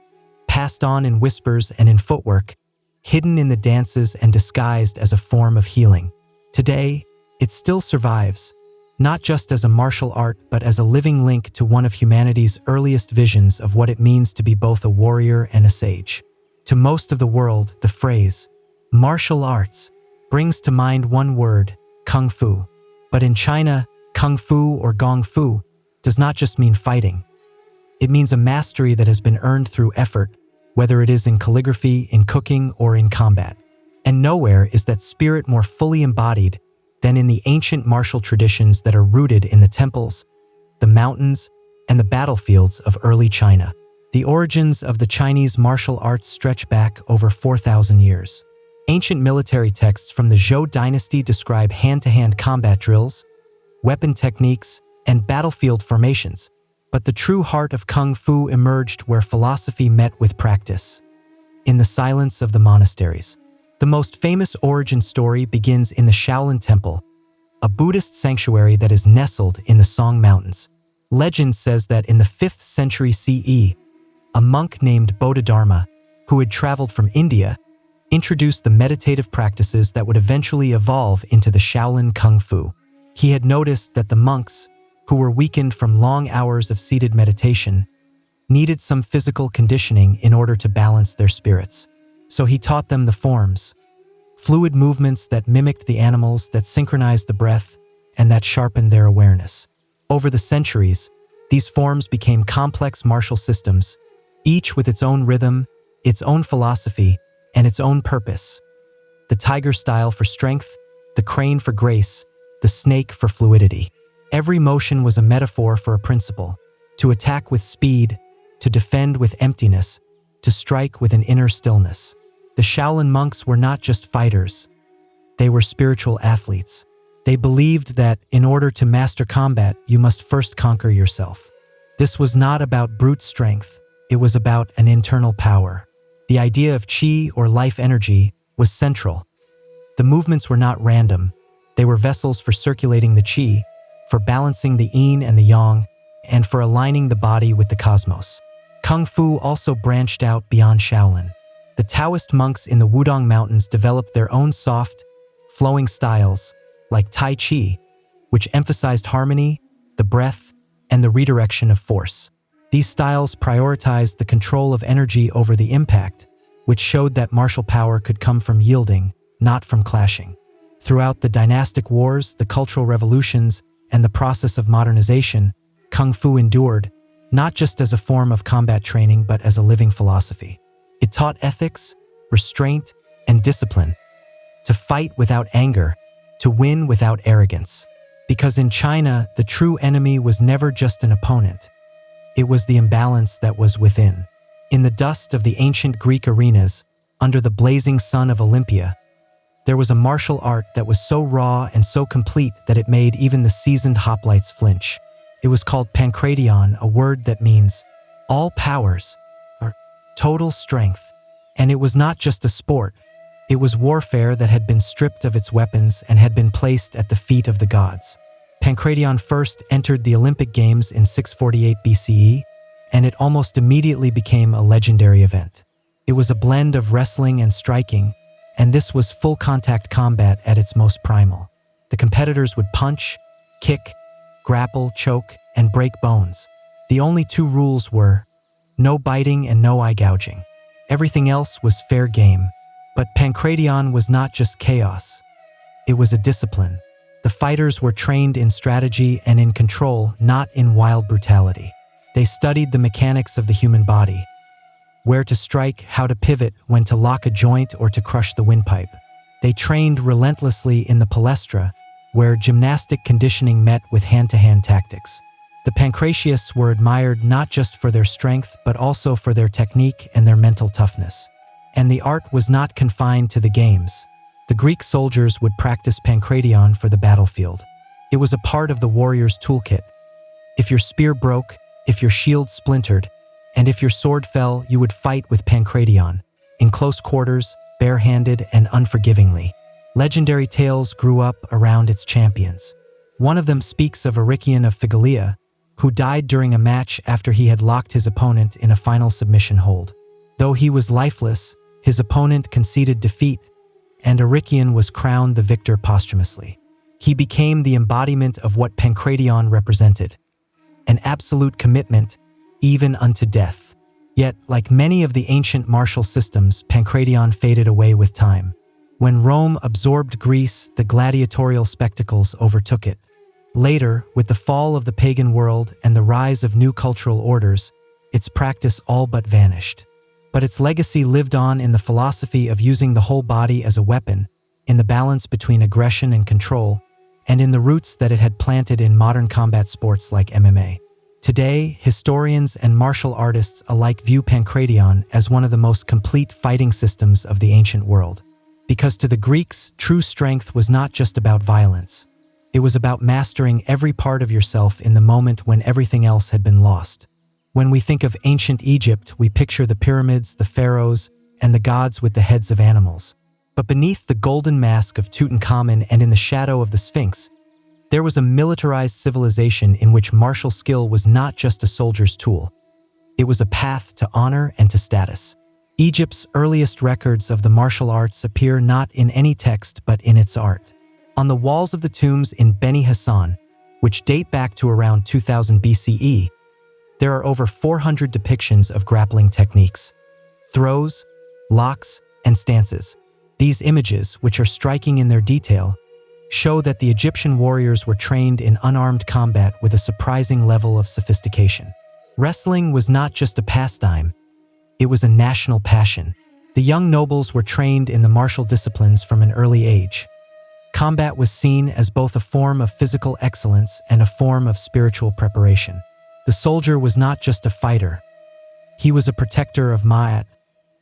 passed on in whispers and in footwork, hidden in the dances and disguised as a form of healing. Today, it still survives, not just as a martial art, but as a living link to one of humanity's earliest visions of what it means to be both a warrior and a sage. To most of the world, the phrase, martial arts, brings to mind one word, kung fu. But in China, kung fu or gong fu does not just mean fighting. It means a mastery that has been earned through effort, whether it is in calligraphy, in cooking, or in combat. And nowhere is that spirit more fully embodied than in the ancient martial traditions that are rooted in the temples, the mountains, and the battlefields of early China. The origins of the Chinese martial arts stretch back over 4,000 years. Ancient military texts from the Zhou dynasty describe hand-to-hand combat drills, weapon techniques, and battlefield formations. But the true heart of Kung Fu emerged where philosophy met with practice, in the silence of the monasteries. The most famous origin story begins in the Shaolin Temple, a Buddhist sanctuary that is nestled in the Song Mountains. Legend says that in the 5th century CE, a monk named Bodhidharma, who had traveled from India, introduced the meditative practices that would eventually evolve into the Shaolin Kung Fu. He had noticed that the monks, who were weakened from long hours of seated meditation, needed some physical conditioning in order to balance their spirits. So he taught them the forms, fluid movements that mimicked the animals, that synchronized the breath, and that sharpened their awareness. Over the centuries, these forms became complex martial systems, each with its own rhythm, its own philosophy, and its own purpose. The tiger style for strength, the crane for grace, the snake for fluidity. Every motion was a metaphor for a principle: to attack with speed, to defend with emptiness, to strike with an inner stillness. The Shaolin monks were not just fighters. They were spiritual athletes. They believed that in order to master combat, you must first conquer yourself. This was not about brute strength. It was about an internal power. The idea of qi, or life energy, was central. The movements were not random. They were vessels for circulating the qi, for balancing the yin and the yang, and for aligning the body with the cosmos. Kung Fu also branched out beyond Shaolin. The Taoist monks in the Wudong Mountains developed their own soft, flowing styles, like Tai Chi, which emphasized harmony, the breath, and the redirection of force. These styles prioritized the control of energy over the impact, which showed that martial power could come from yielding, not from clashing. Throughout the dynastic wars, the cultural revolutions, and the process of modernization, Kung Fu endured, not just as a form of combat training but as a living philosophy. It taught ethics, restraint, and discipline, to fight without anger, to win without arrogance. Because in China, the true enemy was never just an opponent. It was the imbalance that was within. In the dust of the ancient Greek arenas, under the blazing sun of Olympia, there was a martial art that was so raw and so complete that it made even the seasoned hoplites flinch. It was called pankration, a word that means all powers, or total strength. And it was not just a sport. It was warfare that had been stripped of its weapons and had been placed at the feet of the gods. Pankration first entered the Olympic Games in 648 BCE, and it almost immediately became a legendary event. It was a blend of wrestling and striking, and this was full-contact combat at its most primal. The competitors would punch, kick, grapple, choke, and break bones. The only two rules were no biting and no eye gouging. Everything else was fair game. But pankration was not just chaos. It was a discipline. The fighters were trained in strategy and in control, not in wild brutality. They studied the mechanics of the human body: where to strike, how to pivot, when to lock a joint or to crush the windpipe. They trained relentlessly in the palestra, where gymnastic conditioning met with hand-to-hand tactics. The pancratiasts were admired not just for their strength but also for their technique and their mental toughness. And the art was not confined to the games. The Greek soldiers would practice pankration for the battlefield. It was a part of the warrior's toolkit. If your spear broke, if your shield splintered, and if your sword fell, you would fight with pankration, in close quarters, barehanded, and unforgivingly. Legendary tales grew up around its champions. One of them speaks of Aricion of Figalia, who died during a match after he had locked his opponent in a final submission hold. Though he was lifeless, his opponent conceded defeat, and Aricion was crowned the victor posthumously. He became the embodiment of what pankration represented: an absolute commitment, even unto death. Yet, like many of the ancient martial systems, pankration faded away with time. When Rome absorbed Greece, the gladiatorial spectacles overtook it. Later, with the fall of the pagan world and the rise of new cultural orders, its practice all but vanished. But its legacy lived on in the philosophy of using the whole body as a weapon, in the balance between aggression and control, and in the roots that it had planted in modern combat sports like MMA. Today, historians and martial artists alike view pankration as one of the most complete fighting systems of the ancient world. Because to the Greeks, true strength was not just about violence. It was about mastering every part of yourself in the moment when everything else had been lost. When we think of ancient Egypt, we picture the pyramids, the pharaohs, and the gods with the heads of animals. But beneath the golden mask of Tutankhamun and in the shadow of the Sphinx, there was a militarized civilization in which martial skill was not just a soldier's tool. It was a path to honor and to status. Egypt's earliest records of the martial arts appear not in any text but in its art. On the walls of the tombs in Beni Hassan, which date back to around 2000 BCE, there are over 400 depictions of grappling techniques, throws, locks, and stances. These images, which are striking in their detail, show that the Egyptian warriors were trained in unarmed combat with a surprising level of sophistication. Wrestling was not just a pastime, it was a national passion. The young nobles were trained in the martial disciplines from an early age. Combat was seen as both a form of physical excellence and a form of spiritual preparation. The soldier was not just a fighter. He was a protector of Ma'at,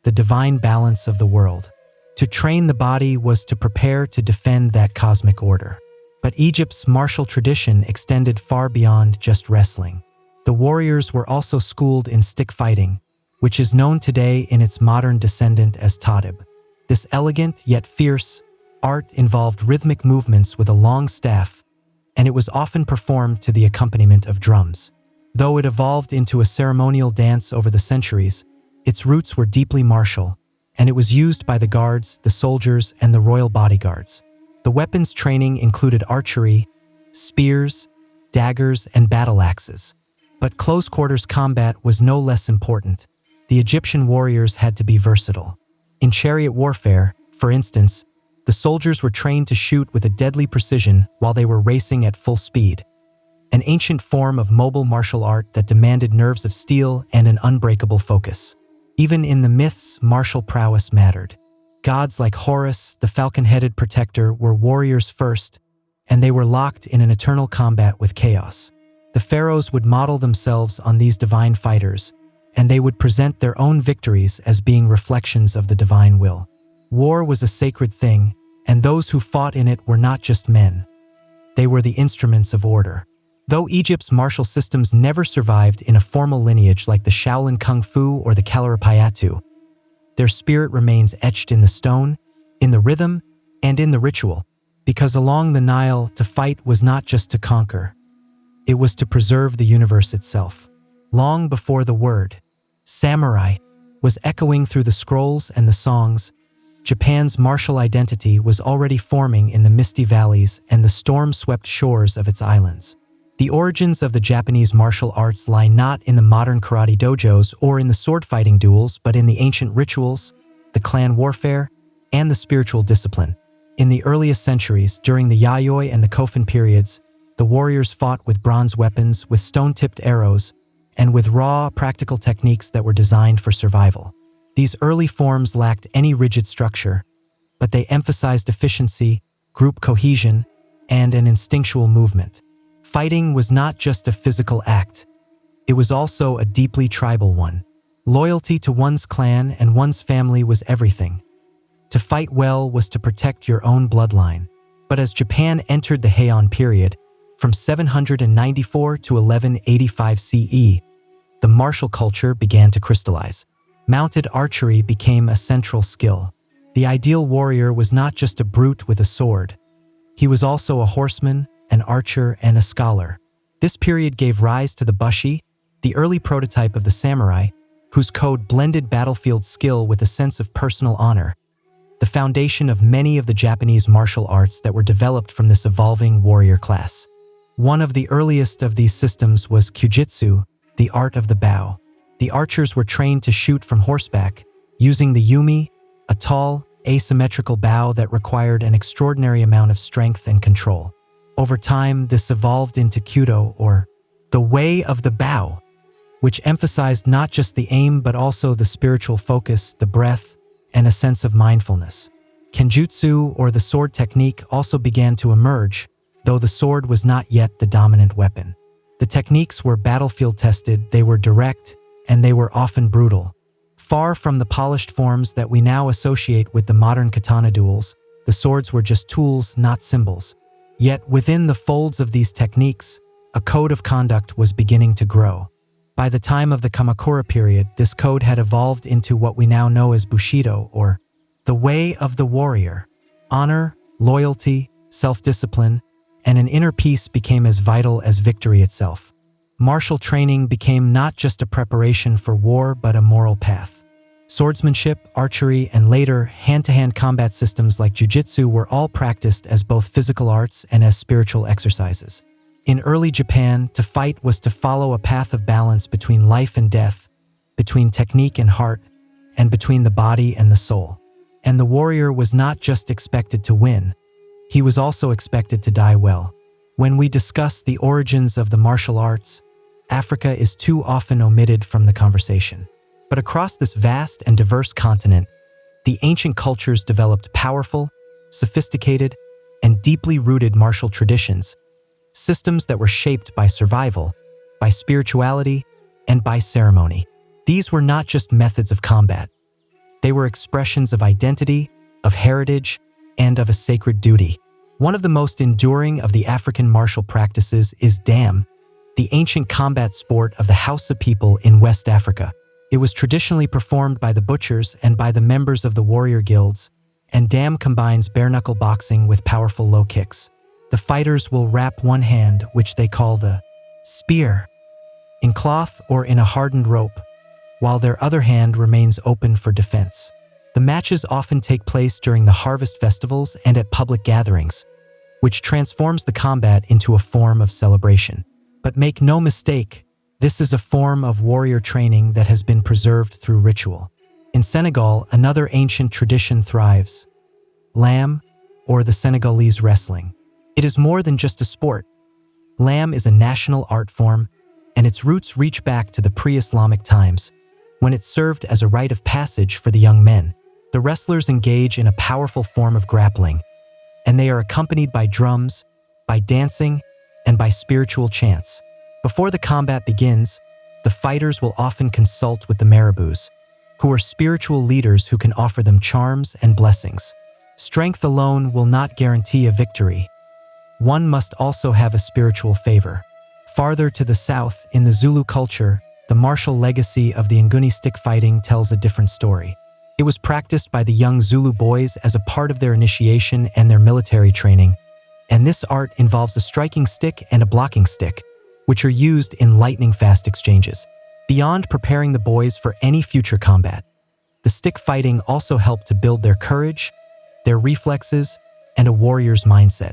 the divine balance of the world. To train the body was to prepare to defend that cosmic order. But Egypt's martial tradition extended far beyond just wrestling. The warriors were also schooled in stick fighting, which is known today in its modern descendant as Tadib. This elegant yet fierce art involved rhythmic movements with a long staff, and it was often performed to the accompaniment of drums. Though it evolved into a ceremonial dance over the centuries, its roots were deeply martial, and it was used by the guards, the soldiers, and the royal bodyguards. The weapons training included archery, spears, daggers, and battle axes. But close-quarters combat was no less important. The Egyptian warriors had to be versatile. In chariot warfare, for instance, the soldiers were trained to shoot with a deadly precision while they were racing at full speed. an ancient form of mobile martial art that demanded nerves of steel and an unbreakable focus. Even in the myths, martial prowess mattered. Gods like Horus, the falcon-headed protector, were warriors first, and they were locked in an eternal combat with chaos. The pharaohs would model themselves on these divine fighters, and they would present their own victories as being reflections of the divine will. War was a sacred thing, and those who fought in it were not just men. They were the instruments of order. Though Egypt's martial systems never survived in a formal lineage like the Shaolin Kung Fu or the Kalarapayattu, their spirit remains etched in the stone, in the rhythm, and in the ritual, because along the Nile, to fight was not just to conquer. It was to preserve the universe itself. Long before the word samurai was echoing through the scrolls and the songs, Japan's martial identity was already forming in the misty valleys and the storm-swept shores of its islands. The origins of the Japanese martial arts lie not in the modern karate dojos or in the sword-fighting duels, but in the ancient rituals, the clan warfare, and the spiritual discipline. In the earliest centuries, during the Yayoi and the Kofun periods, the warriors fought with bronze weapons, with stone-tipped arrows, and with raw, practical techniques that were designed for survival. These early forms lacked any rigid structure, but they emphasized efficiency, group cohesion, and an instinctual movement. Fighting was not just a physical act. It was also a deeply tribal one. Loyalty to one's clan and one's family was everything. To fight well was to protect your own bloodline. But as Japan entered the Heian period, from 794 to 1185 CE, the martial culture began to crystallize. Mounted archery became a central skill. The ideal warrior was not just a brute with a sword. He was also a horseman, an archer, and a scholar. This period gave rise to the bushi, the early prototype of the samurai, whose code blended battlefield skill with a sense of personal honor, the foundation of many of the Japanese martial arts that were developed from this evolving warrior class. One of the earliest of these systems was Kyujitsu, the art of the bow. The archers were trained to shoot from horseback, using the yumi, a tall, asymmetrical bow that required an extraordinary amount of strength and control. Over time, this evolved into Kyudo, or the way of the bow, which emphasized not just the aim but also the spiritual focus, the breath, and a sense of mindfulness. Kenjutsu, or the sword technique, also began to emerge, though the sword was not yet the dominant weapon. The techniques were battlefield-tested, they were direct, and they were often brutal. Far from the polished forms that we now associate with the modern katana duels, the swords were just tools, not symbols. Yet within the folds of these techniques, a code of conduct was beginning to grow. By the time of the Kamakura period, this code had evolved into what we now know as Bushido, or the way of the warrior. Honor, loyalty, self-discipline, and an inner peace became as vital as victory itself. Martial training became not just a preparation for war but a moral path. Swordsmanship, archery, and later hand-to-hand combat systems like jiu-jitsu were all practiced as both physical arts and as spiritual exercises. In early Japan, to fight was to follow a path of balance between life and death, between technique and heart, and between the body and the soul. And the warrior was not just expected to win, he was also expected to die well. When we discuss the origins of the martial arts, Africa is too often omitted from the conversation. But across this vast and diverse continent, the ancient cultures developed powerful, sophisticated, and deeply rooted martial traditions, systems that were shaped by survival, by spirituality, and by ceremony. These were not just methods of combat. They were expressions of identity, of heritage, and of a sacred duty. One of the most enduring of the African martial practices is Dam, the ancient combat sport of the Hausa people in West Africa. It was traditionally performed by the butchers and by the members of the warrior guilds, and Dam combines bare-knuckle boxing with powerful low kicks. The fighters will wrap one hand, which they call the spear, in cloth or in a hardened rope, while their other hand remains open for defense. The matches often take place during the harvest festivals and at public gatherings, which transforms the combat into a form of celebration. But make no mistake, this is a form of warrior training that has been preserved through ritual. In Senegal, another ancient tradition thrives: lamb, or the Senegalese wrestling. It is more than just a sport. Lamb is a national art form, and its roots reach back to the pre-Islamic times, when it served as a rite of passage for the young men. The wrestlers engage in a powerful form of grappling, and they are accompanied by drums, by dancing, and by spiritual chants. Before the combat begins, the fighters will often consult with the marabouts, who are spiritual leaders who can offer them charms and blessings. Strength alone will not guarantee a victory. One must also have a spiritual favor. Farther to the south, in the Zulu culture, the martial legacy of the Nguni stick fighting tells a different story. It was practiced by the young Zulu boys as a part of their initiation and their military training, and this art involves a striking stick and a blocking stick, which are used in lightning-fast exchanges. Beyond preparing the boys for any future combat, the stick fighting also helped to build their courage, their reflexes, and a warrior's mindset.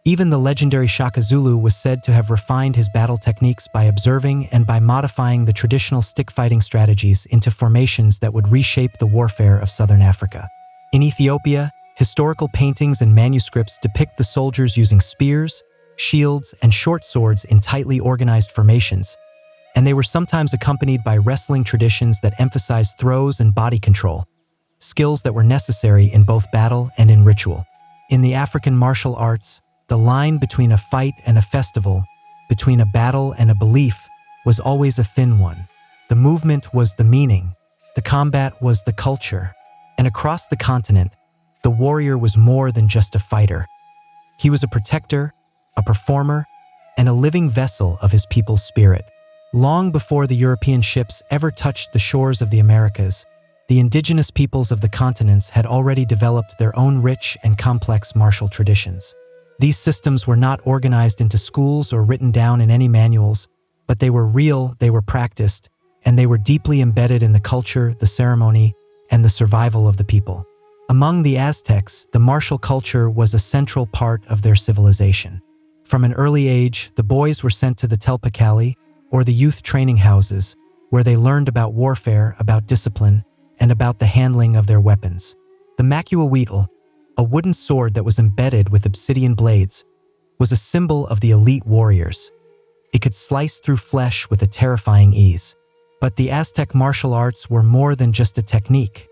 Even the legendary Shaka Zulu was said to have refined his battle techniques by observing and by modifying the traditional stick-fighting strategies into formations that would reshape the warfare of southern Africa. In Ethiopia, historical paintings and manuscripts depict the soldiers using spears, shields, and short swords in tightly organized formations, and they were sometimes accompanied by wrestling traditions that emphasized throws and body control, skills that were necessary in both battle and in ritual. In the African martial arts, the line between a fight and a festival, between a battle and a belief, was always a thin one. The movement was the meaning, the combat was the culture, and across the continent, the warrior was more than just a fighter. He was a protector, a performer, and a living vessel of his people's spirit. Long before the European ships ever touched the shores of the Americas, the indigenous peoples of the continents had already developed their own rich and complex martial traditions. These systems were not organized into schools or written down in any manuals, but they were real, they were practiced, and they were deeply embedded in the culture, the ceremony, and the survival of the people. Among the Aztecs, the martial culture was a central part of their civilization. From an early age, the boys were sent to the Telpacali, or the youth training houses, where they learned about warfare, about discipline, and about the handling of their weapons. The macuahuitl, a wooden sword that was embedded with obsidian blades, was a symbol of the elite warriors. It could slice through flesh with a terrifying ease. But the Aztec martial arts were more than just a technique.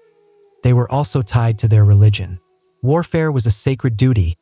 They were also tied to their religion. Warfare was a sacred duty,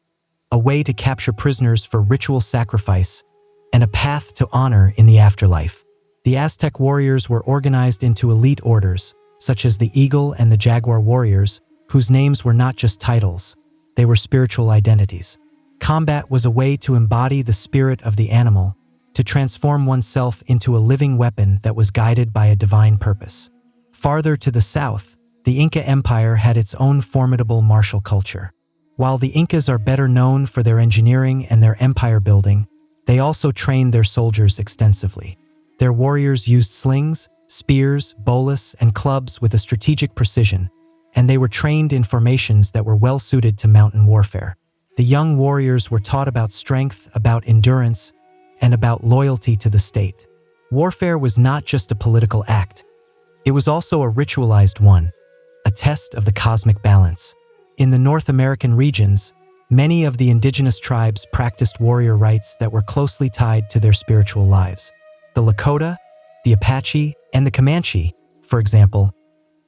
a way to capture prisoners for ritual sacrifice, and a path to honor in the afterlife. The Aztec warriors were organized into elite orders, such as the Eagle and the Jaguar warriors, whose names were not just titles, they were spiritual identities. Combat was a way to embody the spirit of the animal, to transform oneself into a living weapon that was guided by a divine purpose. Farther to the south, the Inca Empire had its own formidable martial culture. While the Incas are better known for their engineering and their empire building, they also trained their soldiers extensively. Their warriors used slings, spears, bolas, and clubs with a strategic precision, and they were trained in formations that were well suited to mountain warfare. The young warriors were taught about strength, about endurance, and about loyalty to the state. Warfare was not just a political act. It was also a ritualized one, a test of the cosmic balance. In the North American regions, many of the indigenous tribes practiced warrior rites that were closely tied to their spiritual lives. The Lakota, the Apache, and the Comanche, for example,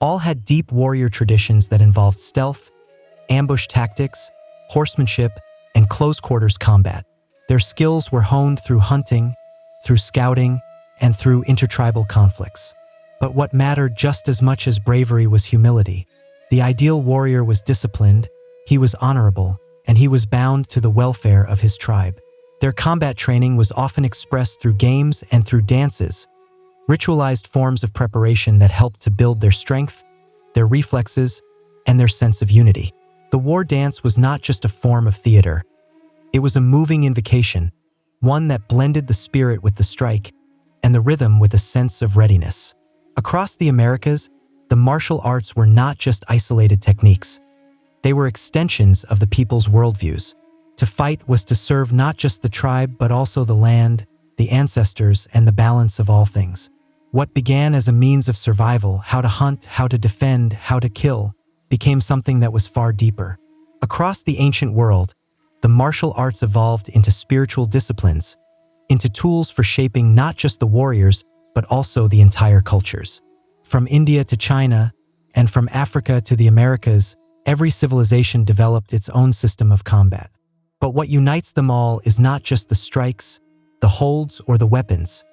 all had deep warrior traditions that involved stealth, ambush tactics, horsemanship, and close-quarters combat. Their skills were honed through hunting, through scouting, and through intertribal conflicts. But what mattered just as much as bravery was humility. The ideal warrior was disciplined, he was honorable, and he was bound to the welfare of his tribe. Their combat training was often expressed through games and through dances, ritualized forms of preparation that helped to build their strength, their reflexes, and their sense of unity. The war dance was not just a form of theater. It was a moving invocation, one that blended the spirit with the strike and the rhythm with a sense of readiness. Across the Americas, the martial arts were not just isolated techniques. They were extensions of the people's worldviews. To fight was to serve not just the tribe but also the land, the ancestors, and the balance of all things. What began as a means of survival, how to hunt, how to defend, how to kill, became something that was far deeper. Across the ancient world, the martial arts evolved into spiritual disciplines, into tools for shaping not just the warriors, but also the entire cultures. From India to China, and from Africa to the Americas, every civilization developed its own system of combat. But what unites them all is not just the strikes, the holds, or the weapons.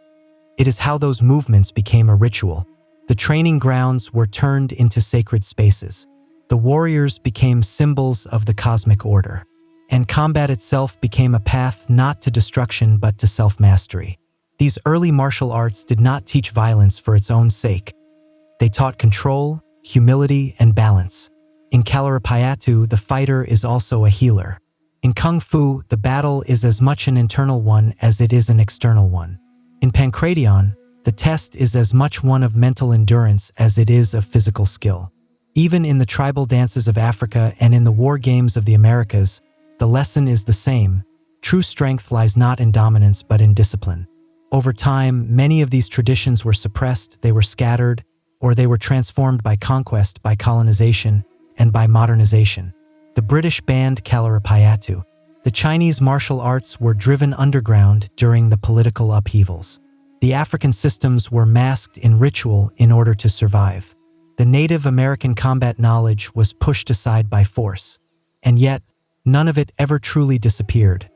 It is how those movements became a ritual. The training grounds were turned into sacred spaces. The warriors became symbols of the cosmic order. And combat itself became a path not to destruction but to self-mastery. These early martial arts did not teach violence for its own sake. They taught control, humility, and balance. In Kalaripayattu, the fighter is also a healer. In Kung Fu, the battle is as much an internal one as it is an external one. In Pancration, the test is as much one of mental endurance as it is of physical skill. Even in the tribal dances of Africa and in the war games of the Americas, the lesson is the same. True strength lies not in dominance but in discipline. Over time, many of these traditions were suppressed, they were scattered, or they were transformed by conquest, by colonization, and by modernization. The British banned Kalaripayattu. The Chinese martial arts were driven underground during the political upheavals. The African systems were masked in ritual in order to survive. The Native American combat knowledge was pushed aside by force. And yet, none of it ever truly disappeared.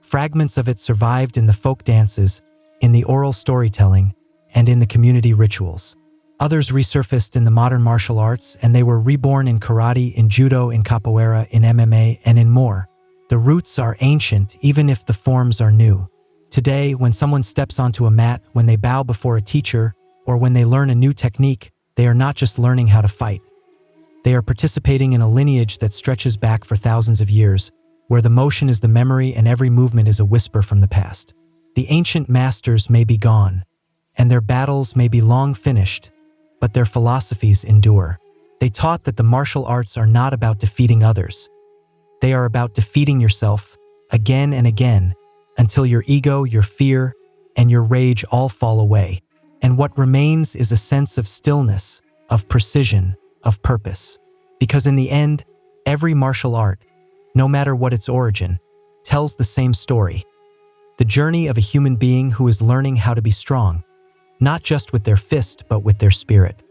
Fragments of it survived in the folk dances, in the oral storytelling, and in the community rituals. Others resurfaced in the modern martial arts, and they were reborn in karate, in judo, in capoeira, in MMA, and in more. The roots are ancient, even if the forms are new. Today, when someone steps onto a mat, when they bow before a teacher, or when they learn a new technique, they are not just learning how to fight. They are participating in a lineage that stretches back for thousands of years, where the motion is the memory and every movement is a whisper from the past. The ancient masters may be gone, and their battles may be long finished, but their philosophies endure. They taught that the martial arts are not about defeating others. They are about defeating yourself again and again until your ego, your fear, and your rage all fall away. And what remains is a sense of stillness, of precision, of purpose. Because in the end, every martial art, no matter what its origin, tells the same story. The journey of a human being who is learning how to be strong, not just with their fist, but with their spirit.